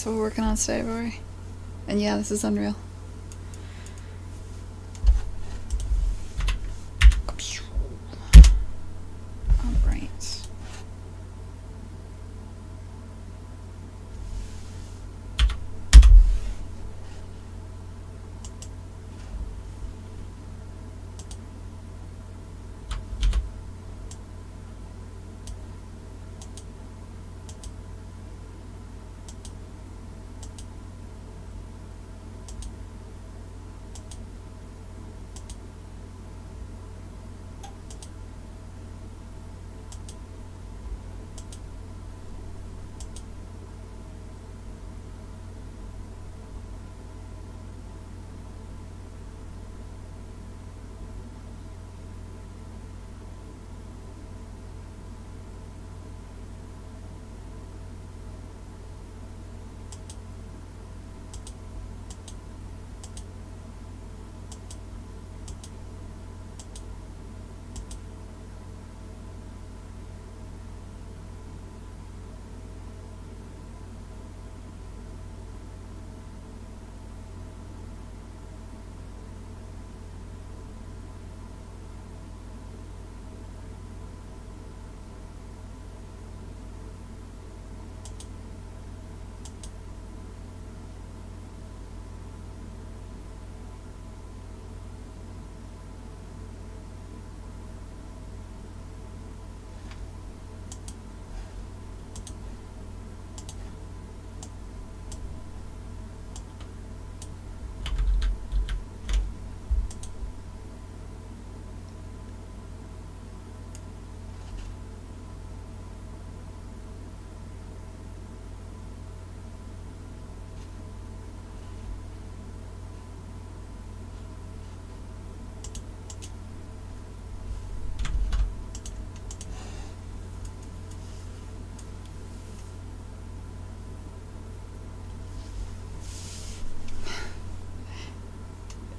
[SPEAKER 1] That's what we're working on today, Rory. And yeah, this is unreal. Alright.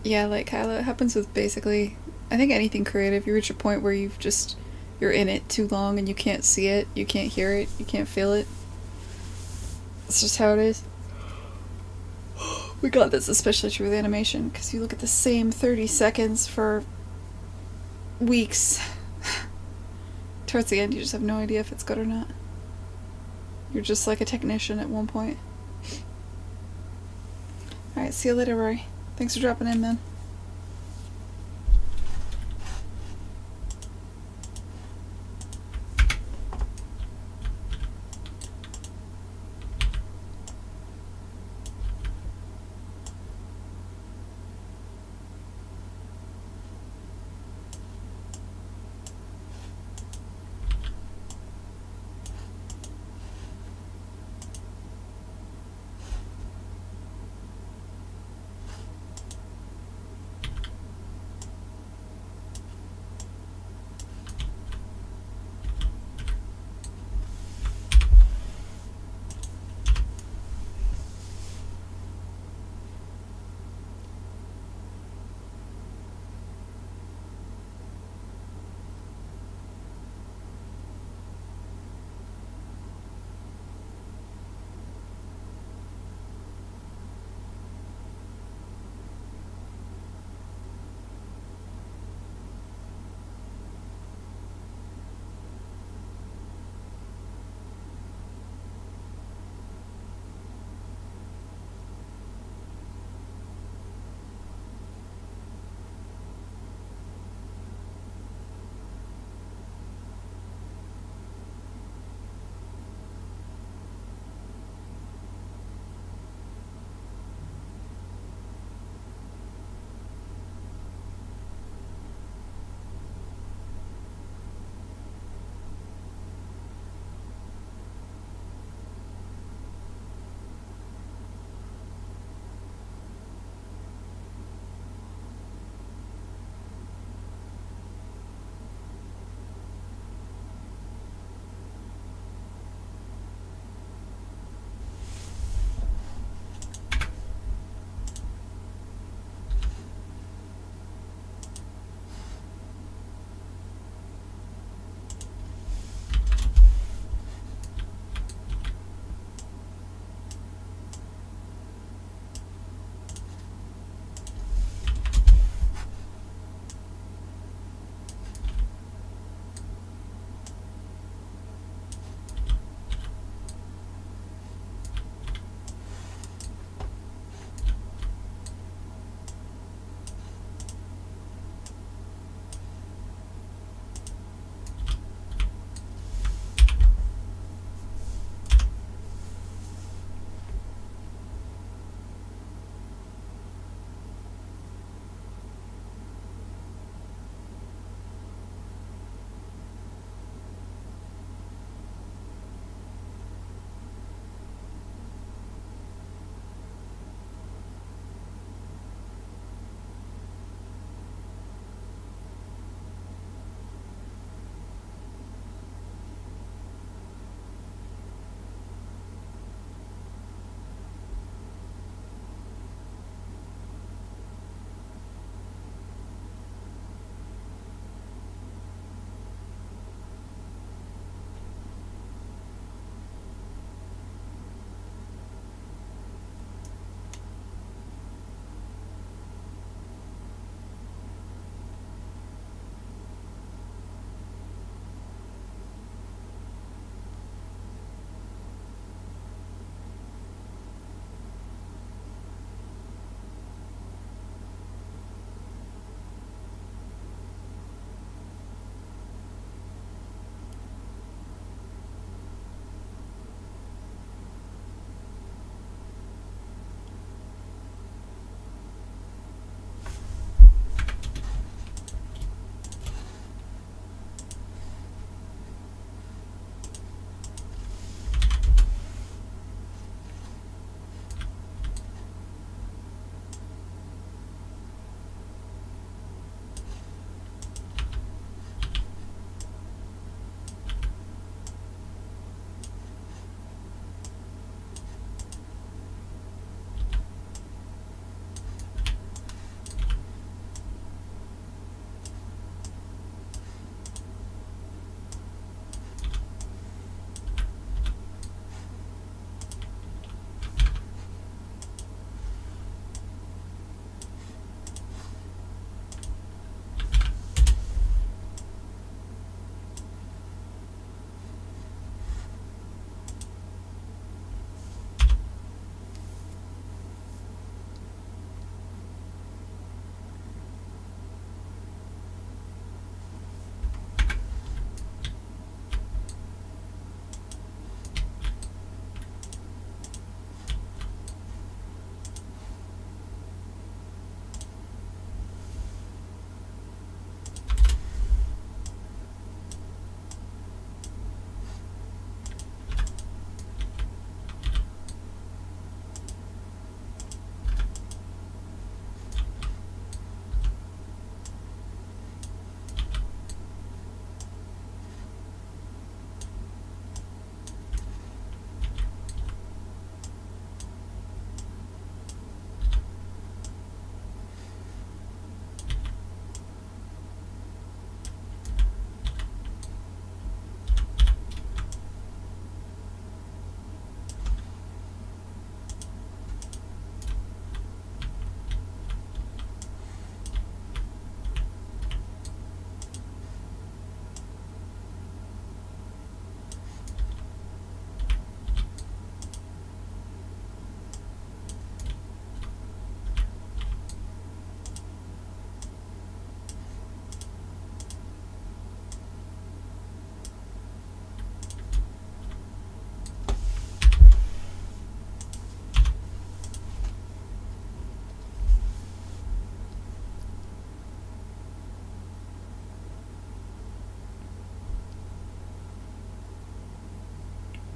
[SPEAKER 1] Yeah, like Kyla, it happens with basically, I think anything creative. You reach a point where you're in it too long and you can't see it, you can't hear it, you can't feel it. It's just how it is. We got this especially true with animation, because you look at the same 30 seconds for weeks. Towards the end, you just have no idea if it's good or not. You're just like a technician at one point. Alright, see you later, Rory. Thanks for dropping in, man.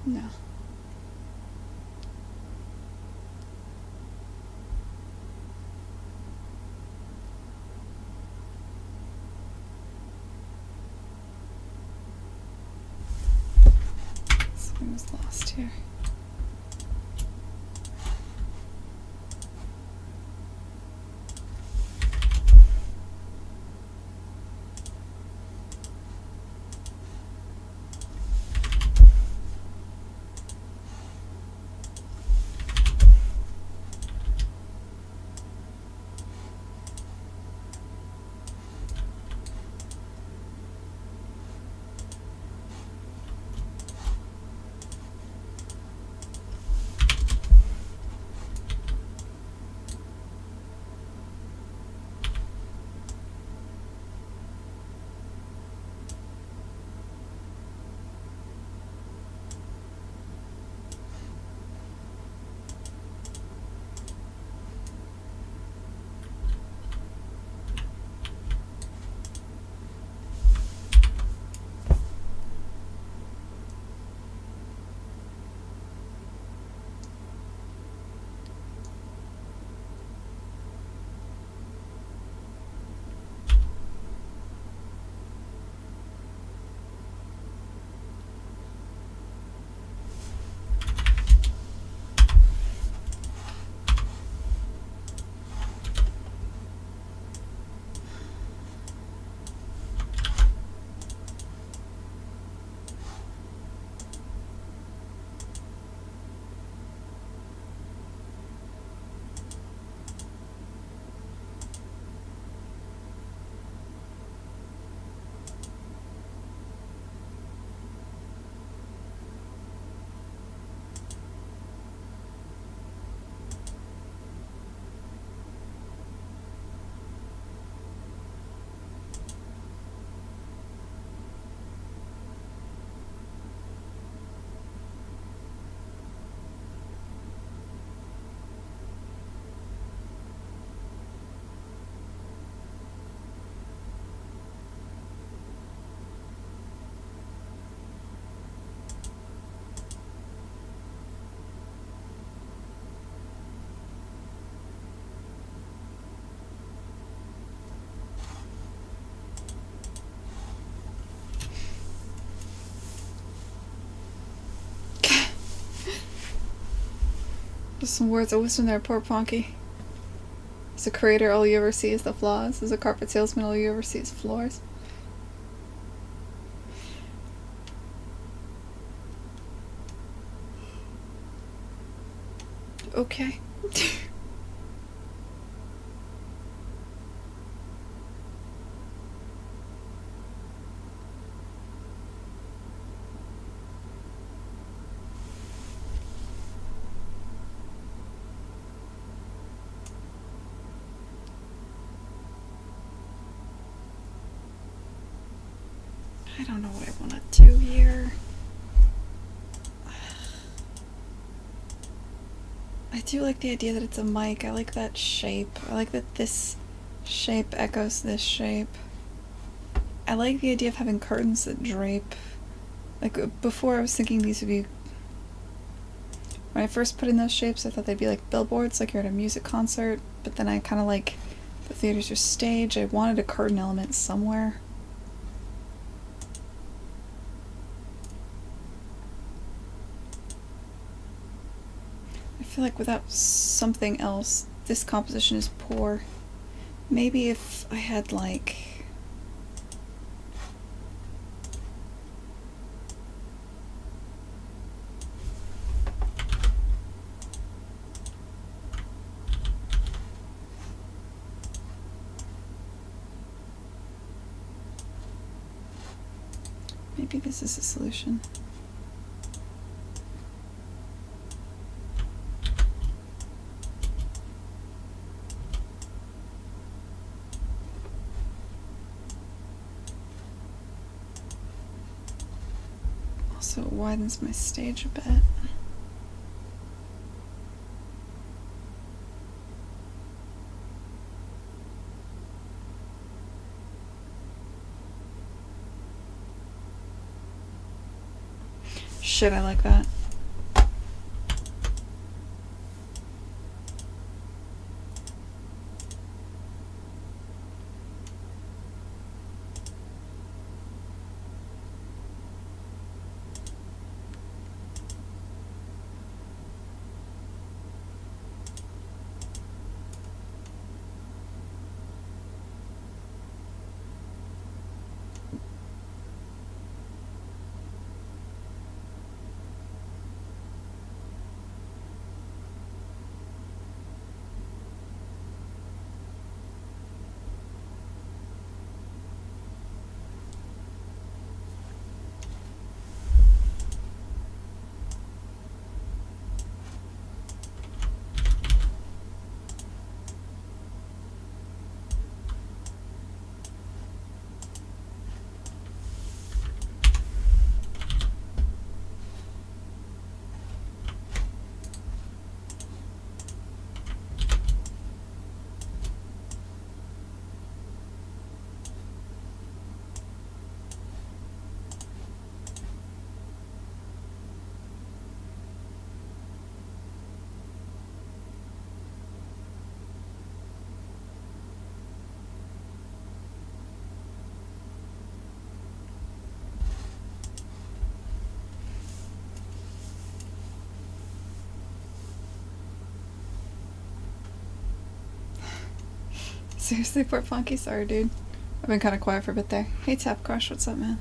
[SPEAKER 1] No. Something was lost here. There's some words of wisdom there, poor Ponky. As a creator, all you ever see is the flaws. As a carpet salesman, all you ever see is floors. Okay. I don't know what I want to do here. I do like the idea that it's a mic. I like that shape. I like that this shape echoes this shape. I like the idea of having curtains that drape. Like, before I was thinking these would be... When I first put in those shapes, I thought they'd be like billboards, like you're at a music concert. But then I kind of like the theater's your stage. I wanted a curtain element somewhere. I feel like without something else, this composition is poor. Maybe if I had like... Maybe this is a solution. Also, it widens my stage a bit. Shit, I like that. Seriously, poor Funky? Sorry, dude. I've been kind of quiet for a bit there. Hey, Tap Crush, what's up, man?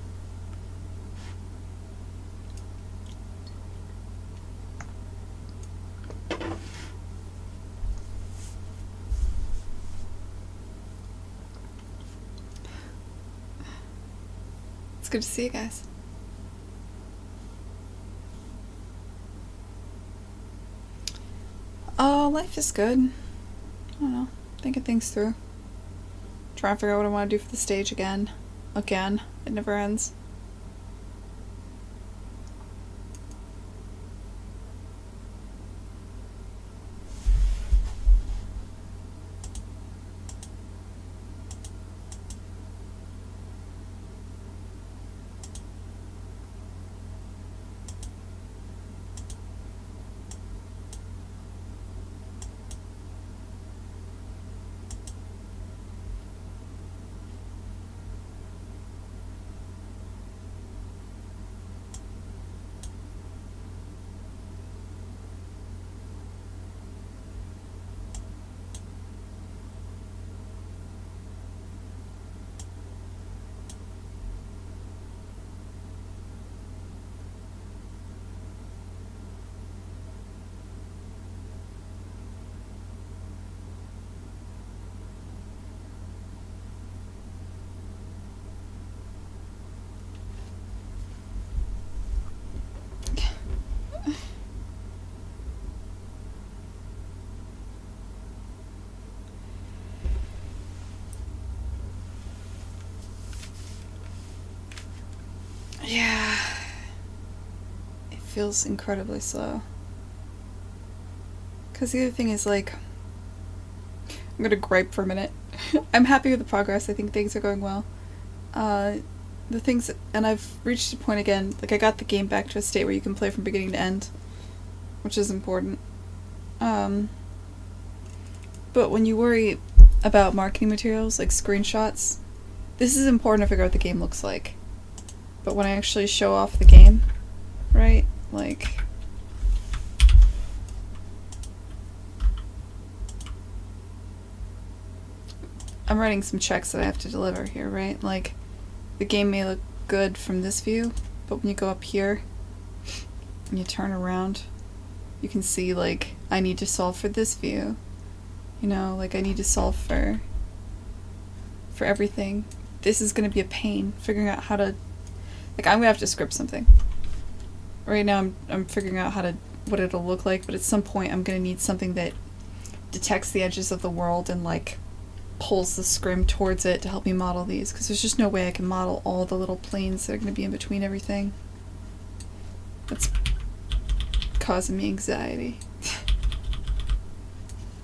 [SPEAKER 1] It's good to see you guys. Oh, life is good. I don't know. Thinking things through. Trying to figure out what I want to do for the stage again. Again. It never ends. Yeah. It feels incredibly slow. Because the other thing is, like, I'm gonna gripe for a minute. I'm happy with the progress. I think things are going well. The things, and I've reached a point again, like, I got the game back to a state where you can play from beginning to end, which is important. But when you worry about marketing materials, like screenshots, this is important to figure out what the game looks like. But when I actually show off the game, right, like... I'm writing some checks that I have to deliver here, right? Like, the game may look good from this view, but when you go up here, and you turn around, you can see, like, I need to solve for this view. You know, like, I need to solve for everything. This is gonna be a pain, figuring out how to... Like, I'm gonna have to script something. Right now, I'm figuring out what it'll look like, but at some point I'm gonna need something that detects the edges of the world and, like, pulls the scrim towards it to help me model these, because there's just no way I can model all the little planes that are going to be in between everything. That's causing me anxiety.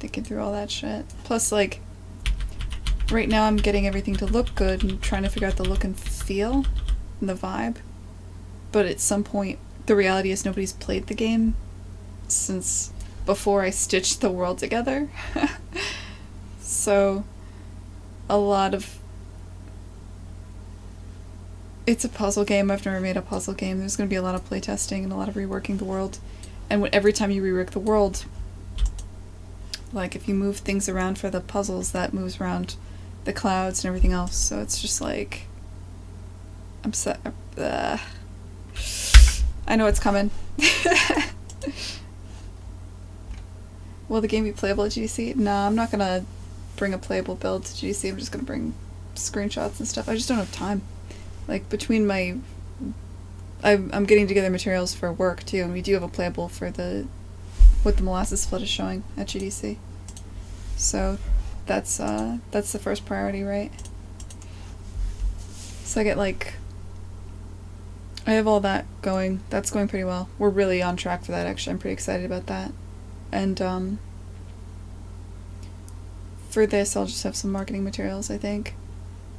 [SPEAKER 1] Thinking through all that shit. Plus, like, right now I'm getting everything to look good and trying to figure out the look and feel and the vibe. But at some point, the reality is nobody's played the game since before I stitched the world together. So... a lot of... It's a puzzle game. I've never made a puzzle game. There's going to be a lot of playtesting and a lot of reworking the world. And every time you rework the world, like, if you move things around for the puzzles, that moves around the clouds and everything else. So it's just like... I'm so... I know it's coming. Will the game be playable at GDC? Nah, I'm not gonna bring a playable build to GDC. I'm just gonna bring screenshots and stuff. I just don't have time. Like, between my... I'm getting together materials for work, too, and we do have a playable for what the Molasses Flood is showing at GDC. So, that's the first priority, right? So I get, like... I have all that going. That's going pretty well. We're really on track for that, actually. I'm pretty excited about that. And, for this, I'll just have some marketing materials, I think.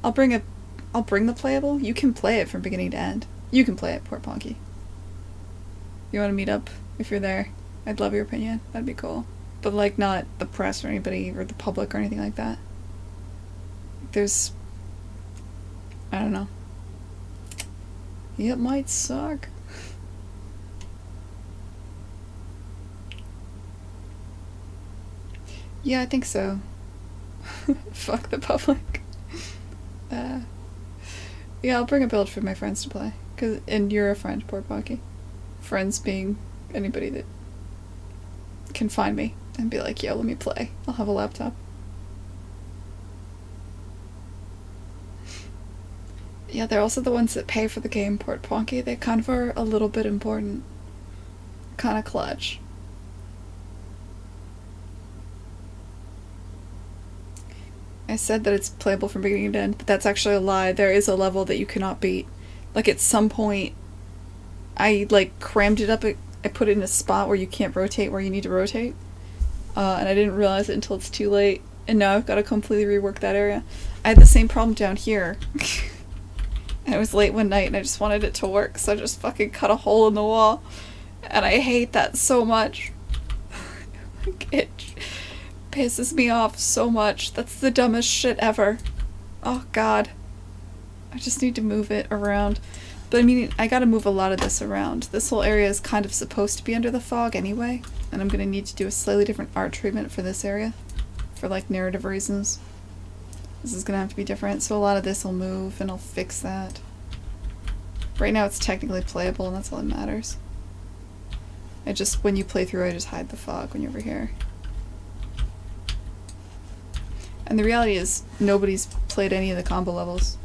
[SPEAKER 1] I'll bring the playable. You can play it from beginning to end. You can play it, Port Ponky. You want to meet up if you're there? I'd love your opinion. That'd be cool. But, like, not the press or anybody or the public or anything like that. There's... I don't know. It might suck. Yeah, I think so. Fuck the public. Yeah, I'll bring a build for my friends to play. And you're a friend, Port Pocky. Friends being anybody that can find me and be like, yo, let me play. I'll have a laptop. Yeah, they're also the ones that pay for the game, Port Pocky. They kind of are a little bit important. Kind of clutch. I said that it's playable from beginning to end, but that's actually a lie. There is a level that you cannot beat. Like, at some point, I, like, crammed it up, I put it in a spot where you can't rotate where you need to rotate. And I didn't realize it until it's too late. And now I've got to completely rework that area. I had the same problem down here. And it was late one night and I just wanted it to work, so I just fucking cut a hole in the wall. And I hate that so much. It pisses me off so much. That's the dumbest shit ever. Oh god. I just need to move it around. But I mean, I gotta move a lot of this around. This whole area is kind of supposed to be under the fog anyway, and I'm gonna need to do a slightly different art treatment for this area. For like narrative reasons. This is gonna have to be different, so a lot of this will move and I'll fix that. Right now it's technically playable and that's all that matters. I just, when you play through, I just hide the fog when you're over here. And the reality is, nobody's played any of the combo levels.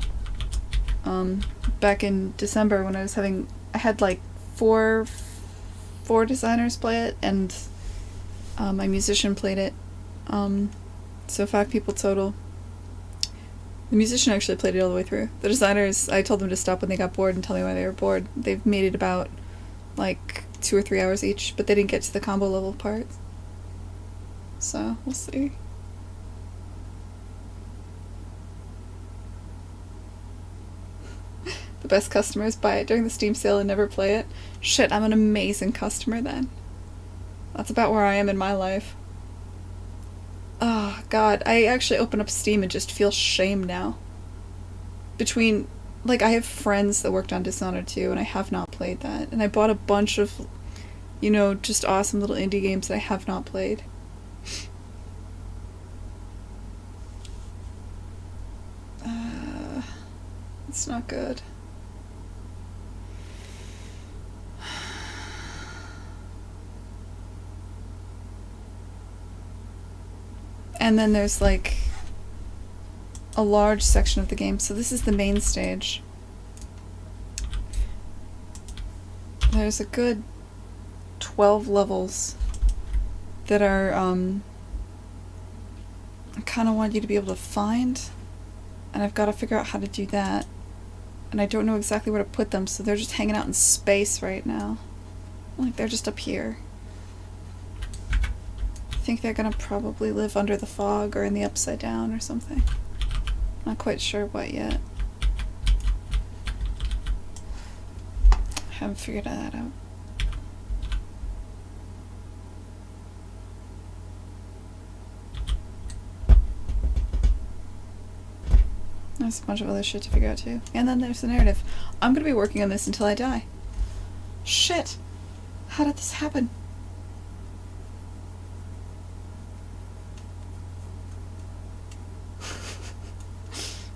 [SPEAKER 1] Back in December when I had like four designers play it, and my musician played it. So 5 people total. The musician actually played it all the way through. The designers, I told them to stop when they got bored and tell me why they were bored. They've made it about like 2 or 3 hours each, but they didn't get to the combo level parts. So, we'll see. The best customers buy it during the Steam sale and never play it. Shit, I'm an amazing customer then. That's about where I am in my life. Oh god, I actually open up Steam and just feel shame now. Between, like, I have friends that worked on Dishonored 2 and I have not played that. And I bought a bunch of, you know, just awesome little indie games that I have not played. It's not good. And then there's like a large section of the game. So this is the main stage. There's a good 12 levels that are I kind of want you to be able to find, and I've got to figure out how to do that. And I don't know exactly where to put them, so they're just hanging out in space right now. Like, they're just up here. I think they're gonna probably live under the fog or in the upside down or something. Not quite sure what yet. Haven't figured that out. There's a bunch of other shit to figure out too. And then there's the narrative. I'm gonna be working on this until I die. Shit! How did this happen?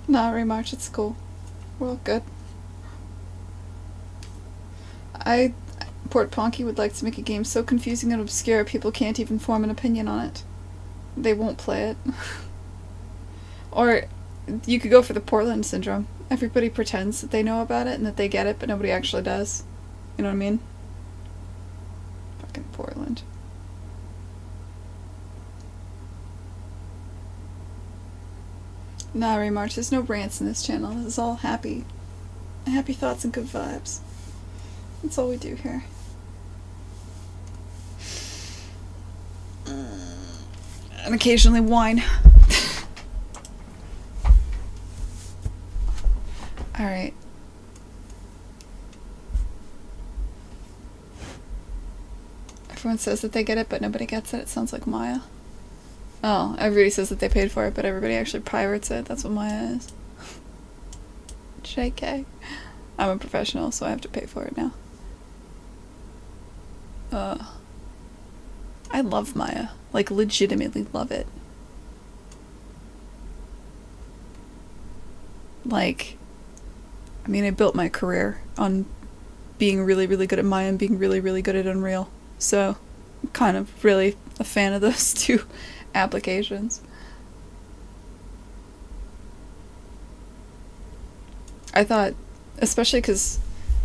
[SPEAKER 1] Nah, Remarch, it's cool. We're all good. Port Ponky would like to make a game so confusing and obscure people can't even form an opinion on it. They won't play it. Or you could go for the Portland syndrome. Everybody pretends that they know about it and that they get it, but nobody actually does. You know what I mean? Fucking Portland. Nah, Remarch, there's no rants in this channel. This is all happy. Happy thoughts and good vibes. That's all we do here. And occasionally wine. Alright. Everyone says that they get it, but nobody gets it. It sounds like Maya. Oh, everybody says that they paid for it, but everybody actually pirates it. That's what Maya is. JK. I'm a professional, so I have to pay for it now. I love Maya. Like, legitimately love it. Like, I mean, I built my career on being really, really good at Maya and being really, really good at Unreal. So, I'm kind of really a fan of those two applications. I thought, especially because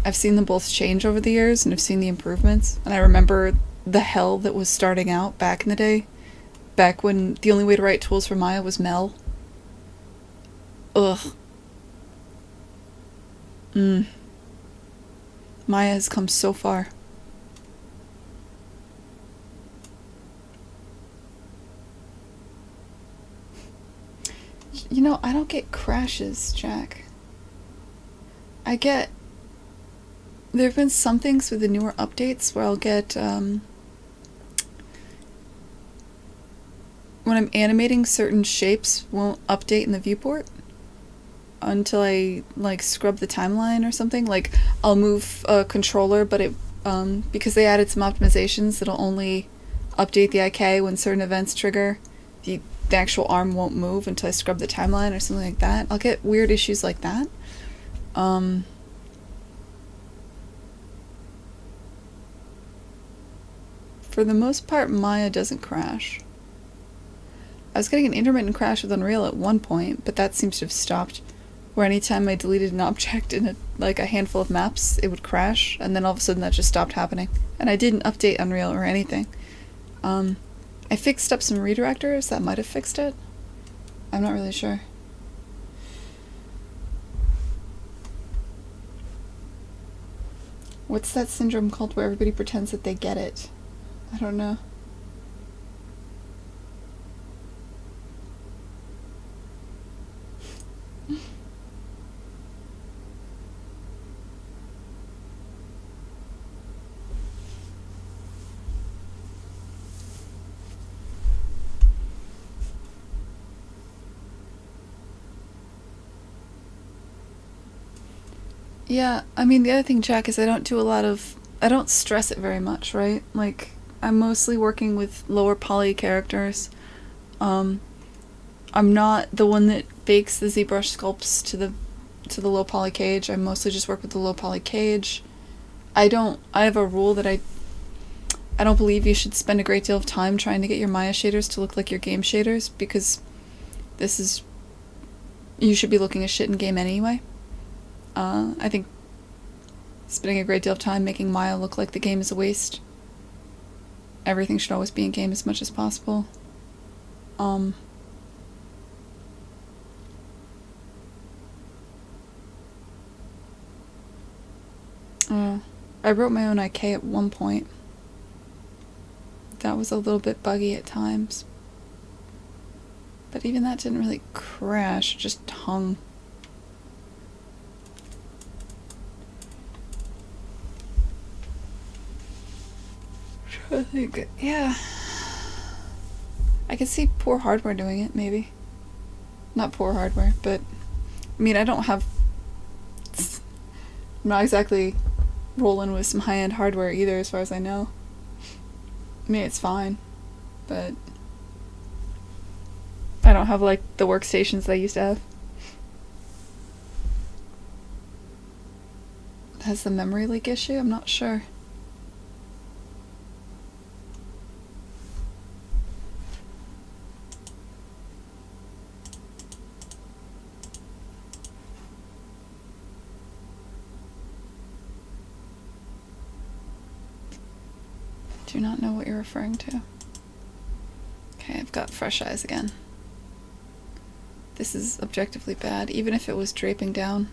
[SPEAKER 1] I've seen them both change over the years and I've seen the improvements, and I remember the hell that was starting out back in the day, back when the only way to write tools for Maya was Mel. Ugh. Mm. Maya has come so far. You know, I don't get crashes, Jack. I get. There have been some things with the newer updates where I'll get, when I'm animating, certain shapes won't update in the viewport until I, like, scrub the timeline or something. Like, I'll move a controller, but it, because they added some optimizations that'll only update the IK when certain events trigger, the actual arm won't move until I scrub the timeline or something like that. I'll get weird issues like that. For the most part, Maya doesn't crash. I was getting an intermittent crash with Unreal at one point, but that seems to have stopped. Where anytime I deleted an object in a handful of maps, it would crash, and then all of a sudden that just stopped happening. And I didn't update Unreal or anything. I fixed up some redirectors that might have fixed it. I'm not really sure. What's that syndrome called where everybody pretends that they get it? I don't know. Yeah, I mean, the other thing, Jack, is I don't stress it very much, right? Like, I'm mostly working with lower poly characters. Um, I'm not the one that bakes the ZBrush sculpts to the low poly cage. I mostly just work with the low poly cage. I have a rule that I don't believe you should spend a great deal of time trying to get your Maya shaders to look like your game shaders, because this is, you should be looking at shit in game anyway. I think spending a great deal of time making Maya look like the game is a waste. Everything should always be in game as much as possible. I wrote my own IK at one point. That was a little bit buggy at times. But even that didn't really crash, it just hung. I think, yeah. I could see poor hardware doing it, maybe. Not poor hardware, but I mean, I don't have. I'm not exactly rolling with some high-end hardware either, as far as I know. I mean, it's fine, but I don't have, like, the workstations that I used to have. Has the memory leak issue? I'm not sure. Do not know what you're referring to. Okay, I've got fresh eyes again. This is objectively bad, even if it was draping down.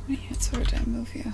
[SPEAKER 1] How many units over did I move you?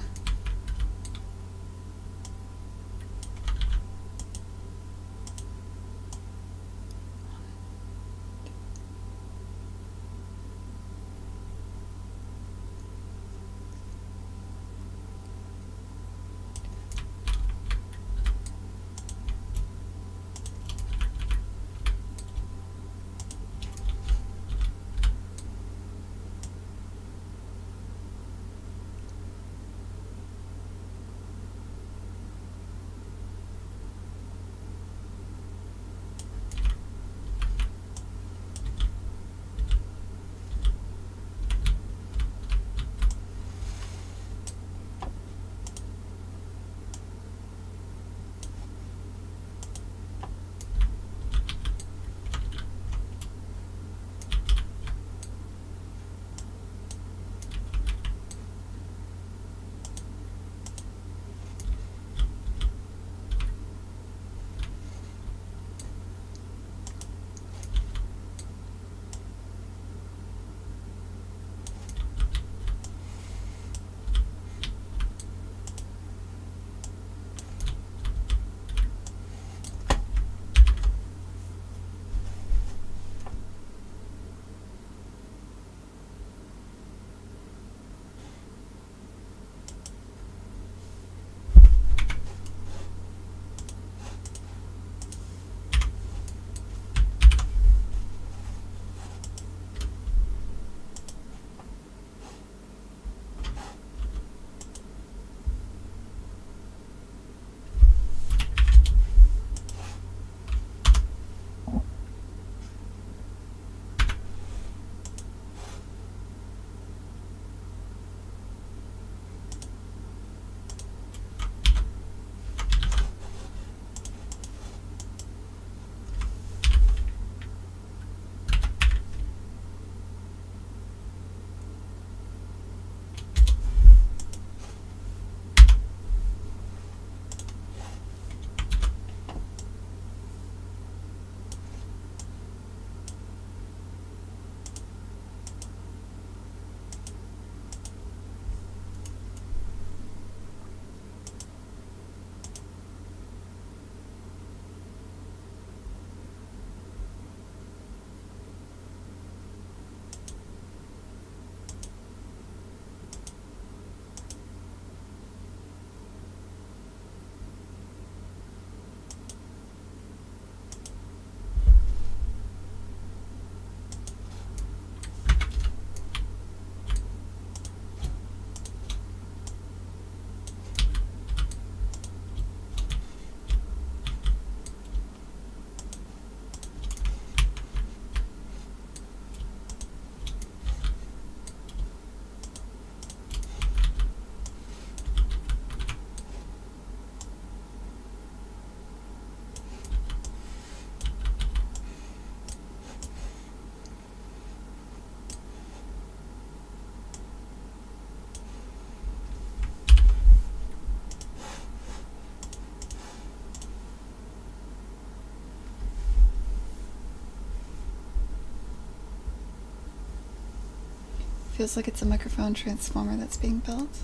[SPEAKER 1] Feels like it's a microphone transformer that's being built.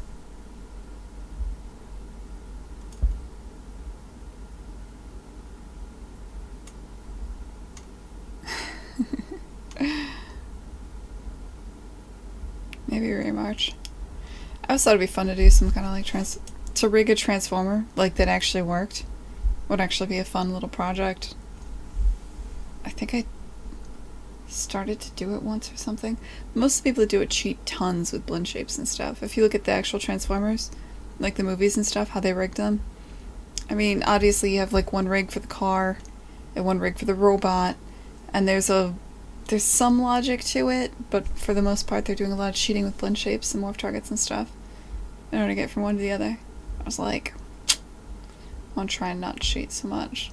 [SPEAKER 1] Maybe remarch. I always thought it'd be fun to do some kind of like to rig a transformer like that actually worked. Would actually be a fun little project. I think I started to do it once or something. Most people that do it cheat tons with blend shapes and stuff. If you look at the actual transformers, like the movies and stuff, how they rigged them. I mean, obviously you have like one rig for the car and one rig for the robot, and there's some logic to it, but for the most part they're doing a lot of cheating with blend shapes and morph targets and stuff in order to get from one to the other. I was like, I want to try and not cheat so much.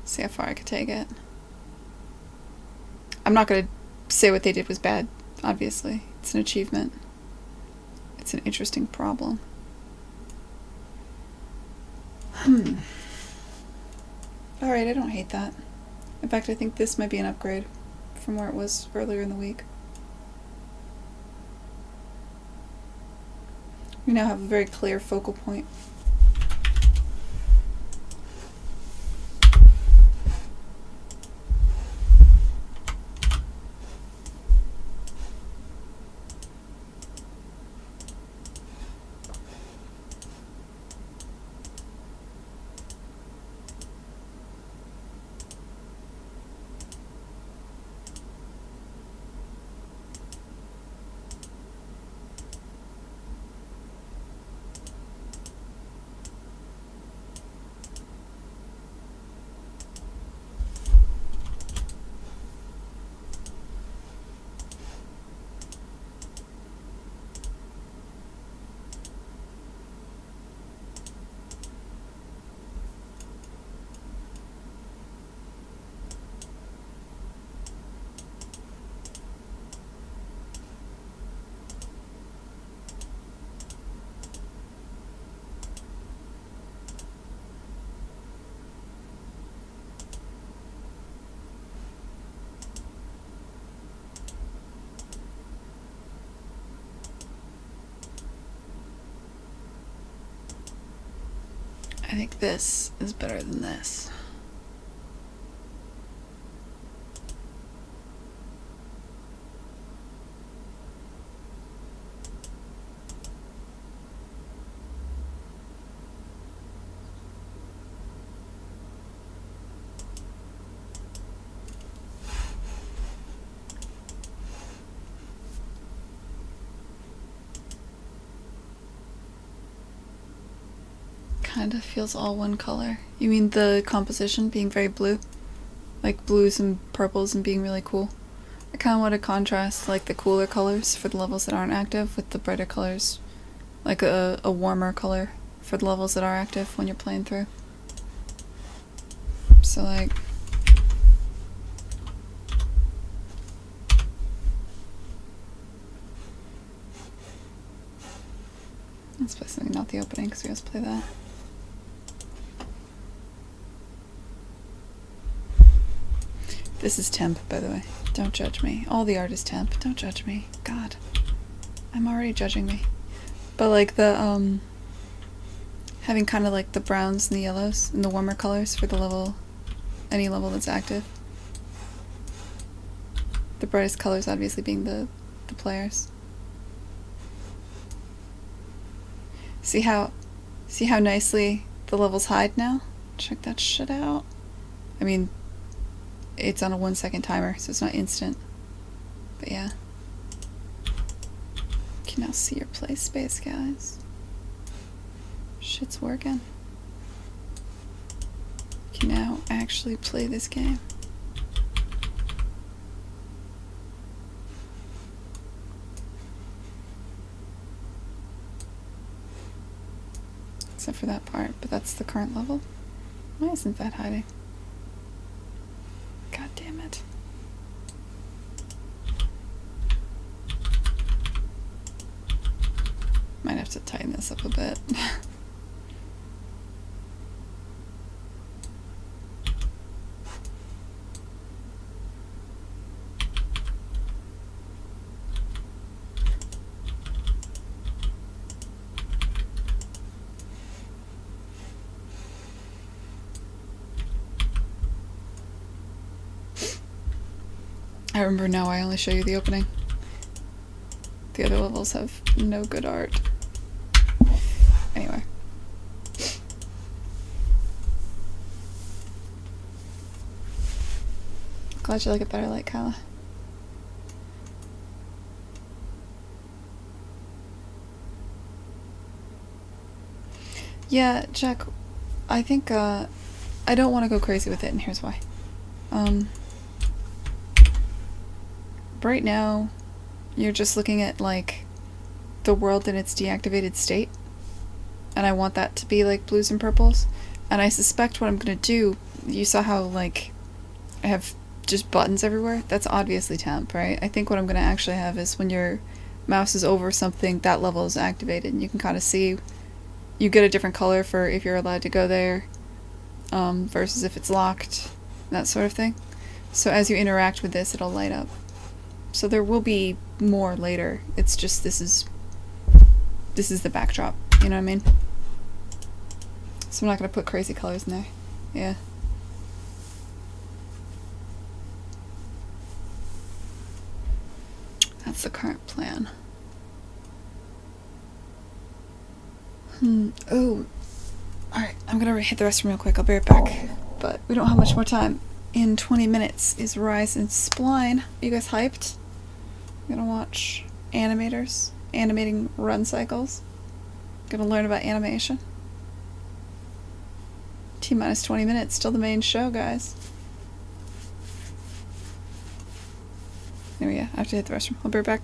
[SPEAKER 1] See how far I could take it. I'm not going to say what they did was bad, obviously. It's an achievement. It's an interesting problem. Alright, I don't hate that. In fact, I think this might be an upgrade from where it was earlier in the week. We now have a very clear focal point. I think this is better than this. Kind of feels all one color. You mean the composition being very blue? Like blues and purples and being really cool? I kind of want to contrast like the cooler colors for the levels that aren't active with the brighter colors. Like a warmer color for the levels that are active when you're playing through. So like... let's play something not the opening because we always play that. This is temp, by the way. Don't judge me. All the art is temp. Don't judge me. God. I'm already judging me. But like the, having kind of like the browns and the yellows and the warmer colors for the level, any level that's active. The brightest colors obviously being the players. See how nicely the levels hide now? Check that shit out. I mean, it's on a 1 second timer, so it's not instant. But yeah. You can now see your play space, guys. Shit's working. You can now actually play this game. Except for that part, but that's the current level. Why isn't that hiding? God damn it. Might have to tighten this up a bit. I remember now I only show you the opening. The other levels have no good art. Anyway. Glad you like it better, like Kyla. Yeah, Jack, I think, I don't want to go crazy with it, and here's why. Right now, you're just looking at, like, the world in its deactivated state. And I want that to be, like, blues and purples. And I suspect what I'm gonna do, you saw how, like, I have just buttons everywhere? That's obviously temp, right? I think what I'm gonna actually have is when your mouse is over something, that level is activated. And you can kind of see, you get a different color for if you're allowed to go there, versus if it's locked, that sort of thing. So as you interact with this, it'll light up. So there will be more later. It's just this is this is the backdrop. You know what I mean? So I'm not gonna put crazy colors in there. Yeah. That's the current plan. Oh. Alright, I'm gonna hit the restroom real quick. I'll be right back. But we don't have much more time. In 20 minutes is Rise and Spline. Are you guys hyped? I'm gonna watch animators animating run cycles. Gonna learn about animation. T-minus 20 minutes, still the main show, guys. There we go. I have to hit the restroom. I'll be right back.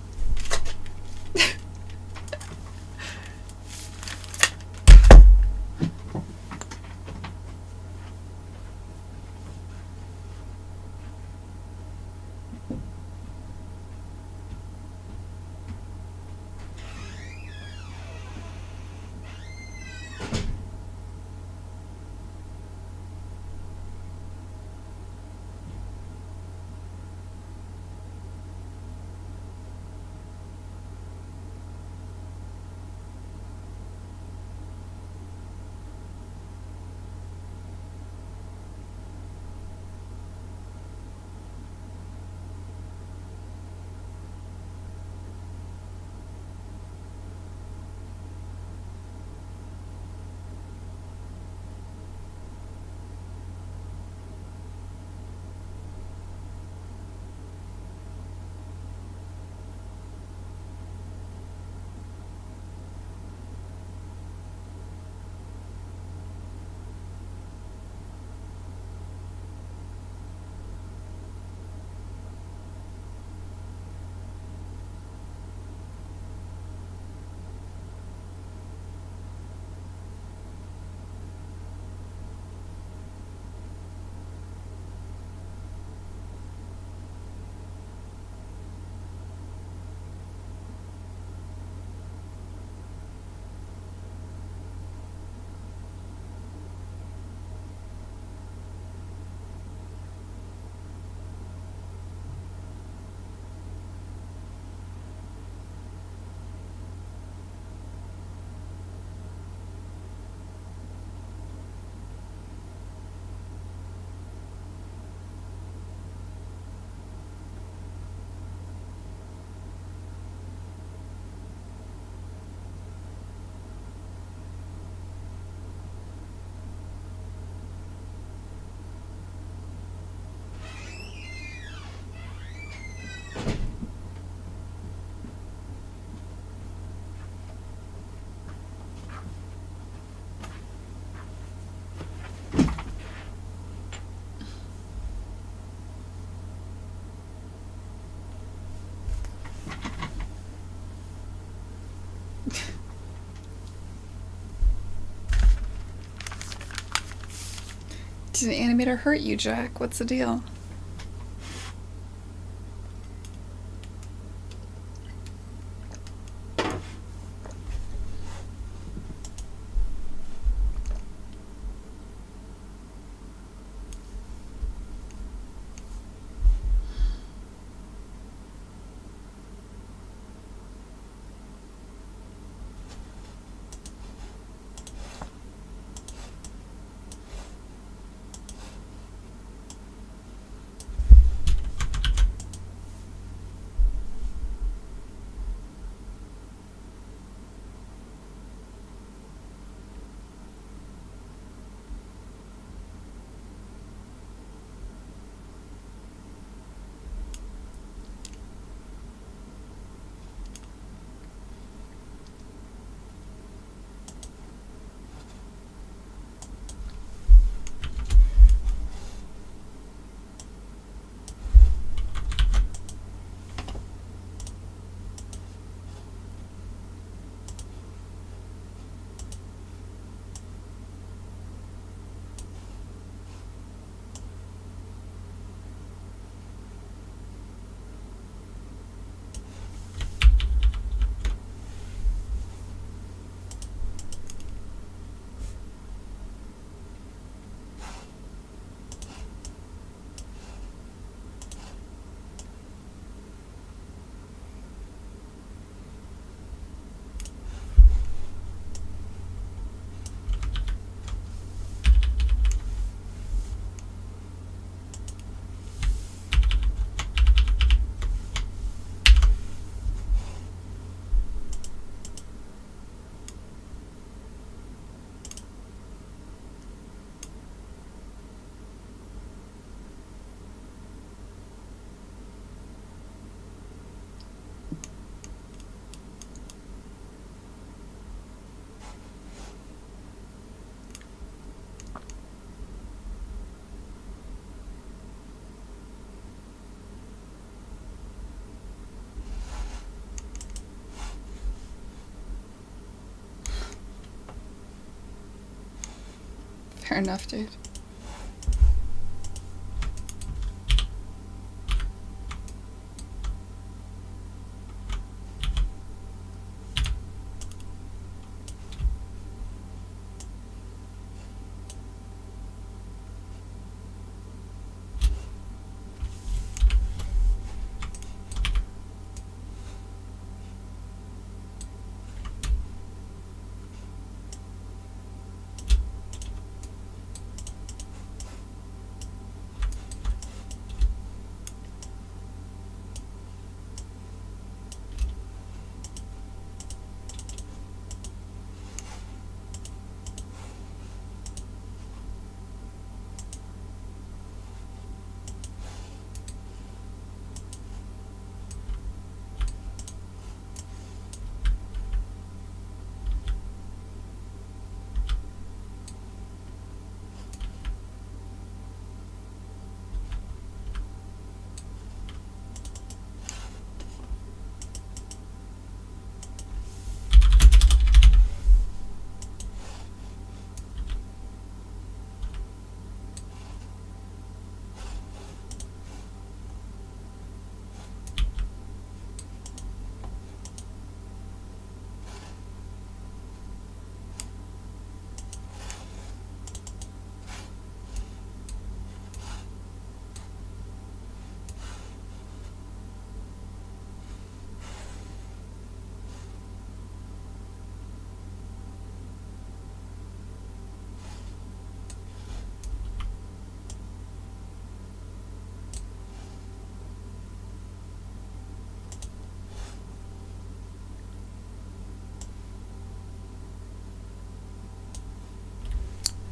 [SPEAKER 1] Did an animator hurt you, Jack? What's the deal? Fair enough, dude.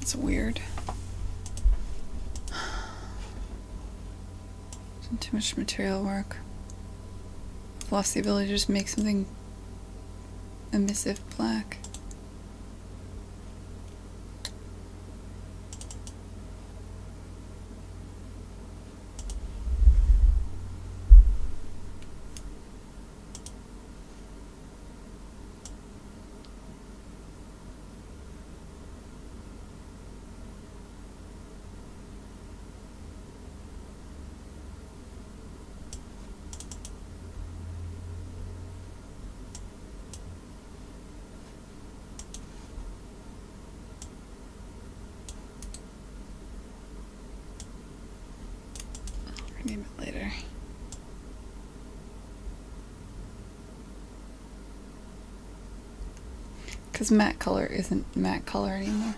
[SPEAKER 1] It's weird. Too much material work. I've lost the ability to just make something emissive black. Name it later. Because matte color isn't matte color anymore.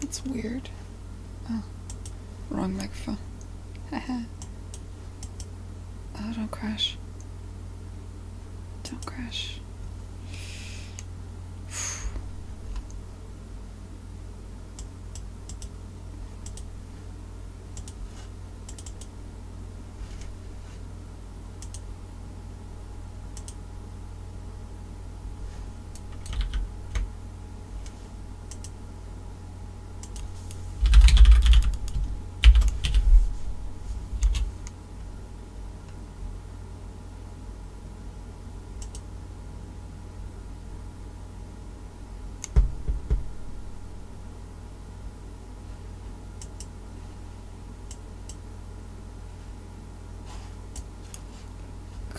[SPEAKER 1] That's weird. Oh, wrong microphone. Haha. Oh, don't crash. Don't crash.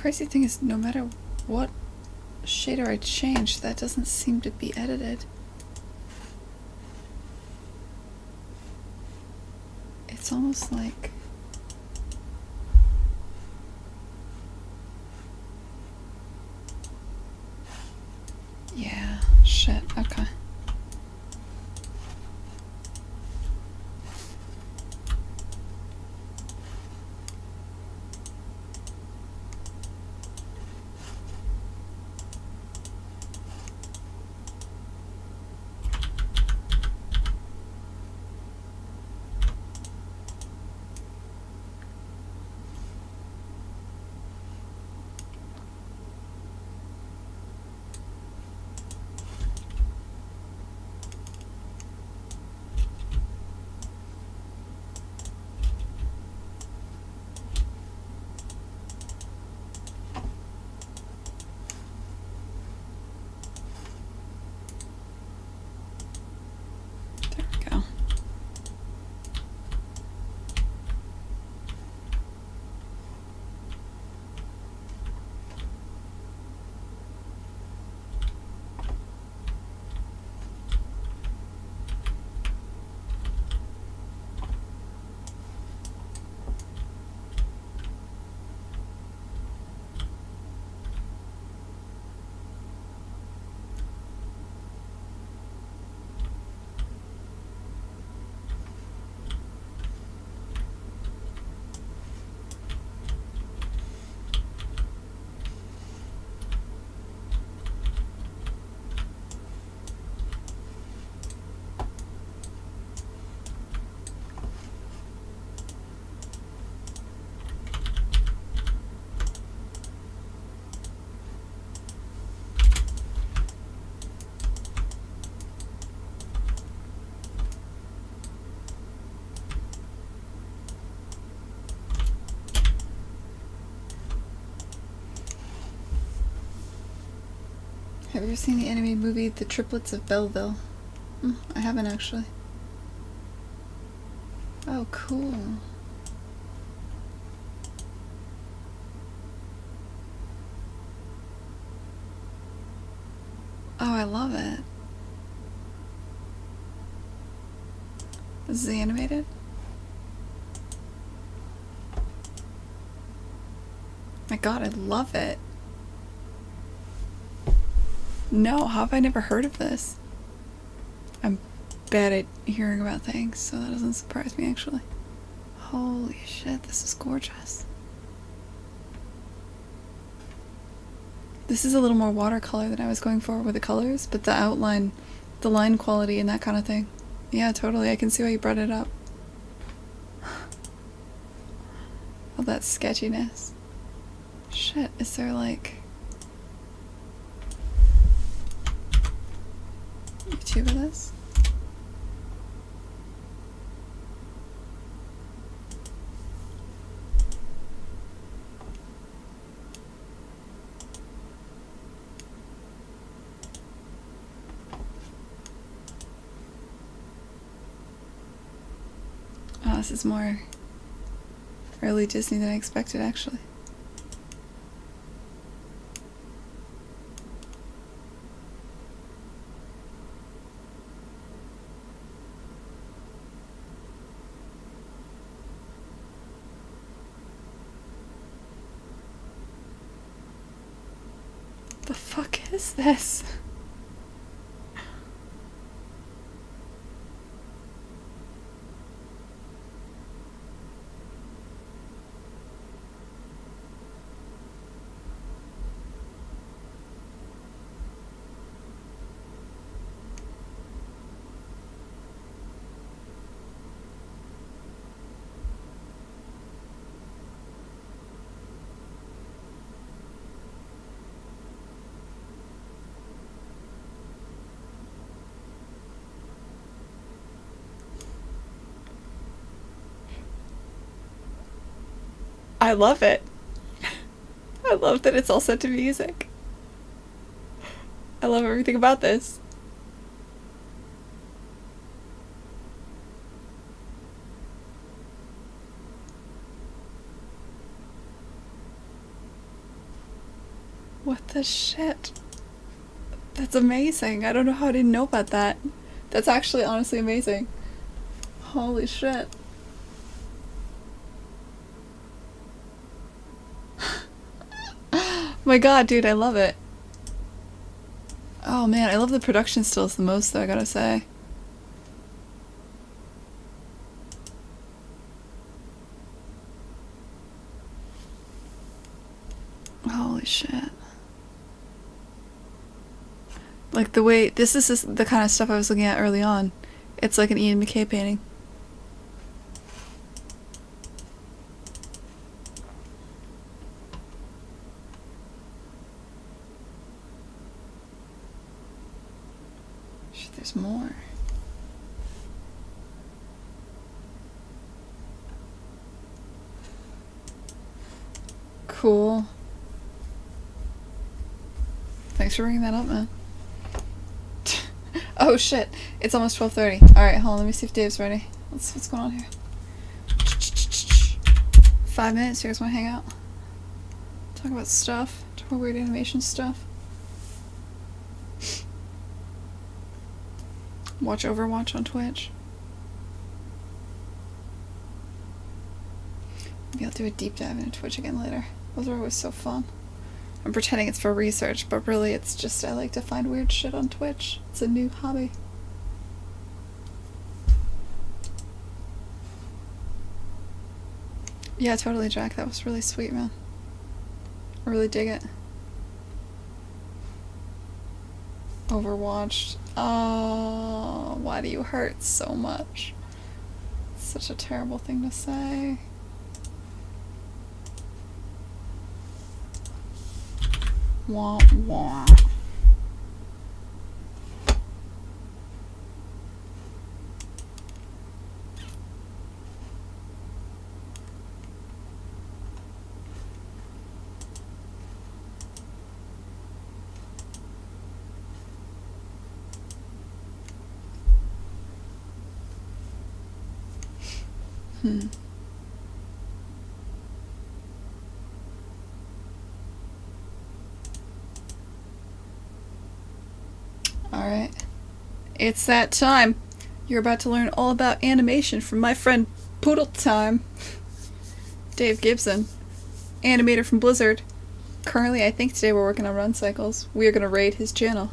[SPEAKER 1] crazy thing is, no matter what shader I change, that doesn't seem to be edited. It's almost like... Yeah, shit, okay. There we go. Have you ever seen the animated movie The Triplets of Belleville? I haven't actually. Oh, cool. Oh, I love it. This is the animated? My god, I love it. No, how have I never heard of this? I'm bad at hearing about things, so that doesn't surprise me actually. Holy shit, this is gorgeous. This is a little more watercolor than I was going for with the colors, but the outline, the line quality and that kind of thing. Yeah, totally, I can see why you brought it up. All that sketchiness. Shit, is there like... YouTube of this? Oh, this is more early Disney than I expected, actually. The fuck is this? I love it. I love that it's all set to music. I love everything about this. What the shit? That's amazing. I don't know how I didn't know about that. That's actually honestly amazing. Holy shit. My god, dude, I love it. Oh man, I love the production stills the most though, I gotta say. Holy shit. Like the way, this is the kind of stuff I was looking at early on. It's like an Ian McKay painting. Shit, there's more. Cool. Thanks for bringing that up, man. Oh shit, it's almost 12:30. Alright, hold on, let me see if Dave's ready. What's going on here? 5 minutes, you guys wanna hang out? Talk about stuff. Talk about weird animation stuff. Watch Overwatch on Twitch. Maybe I'll do a deep dive into Twitch again later. Those are always so fun. I'm pretending it's for research, but really it's just I like to find weird shit on Twitch. It's a new hobby. Yeah, totally, Jack. That was really sweet, man. I really dig it. Overwatched. Oh, why do you hurt so much? It's such a terrible thing to say. Wah wah. Alright. It's that time. You're about to learn all about animation from my friend Poodle Time. Dave Gibson. Animator from Blizzard. Currently, I think today we're working on run cycles. We are going to raid his channel.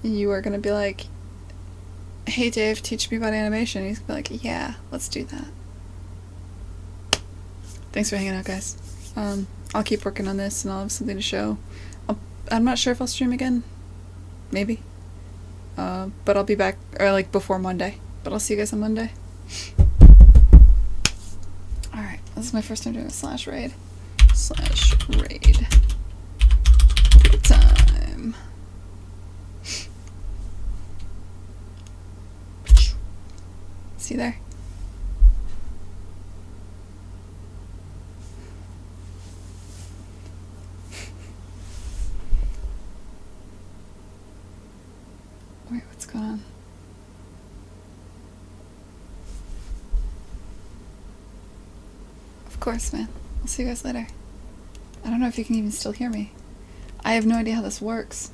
[SPEAKER 1] You are going to be like, hey Dave, teach me about animation. He's going to be like, yeah, let's do that. Thanks for hanging out, guys. I'll keep working on this and I'll have something to show. I'm not sure if I'll stream again. Maybe. But I'll be back, or like before Monday. But I'll see you guys on Monday. Alright, this is my first time doing a slash raid. Slash raid. Time. See there? Wait, what's going on? Of course, man. I'll see you guys later. I don't know if you can even still hear me. I have no idea how this works.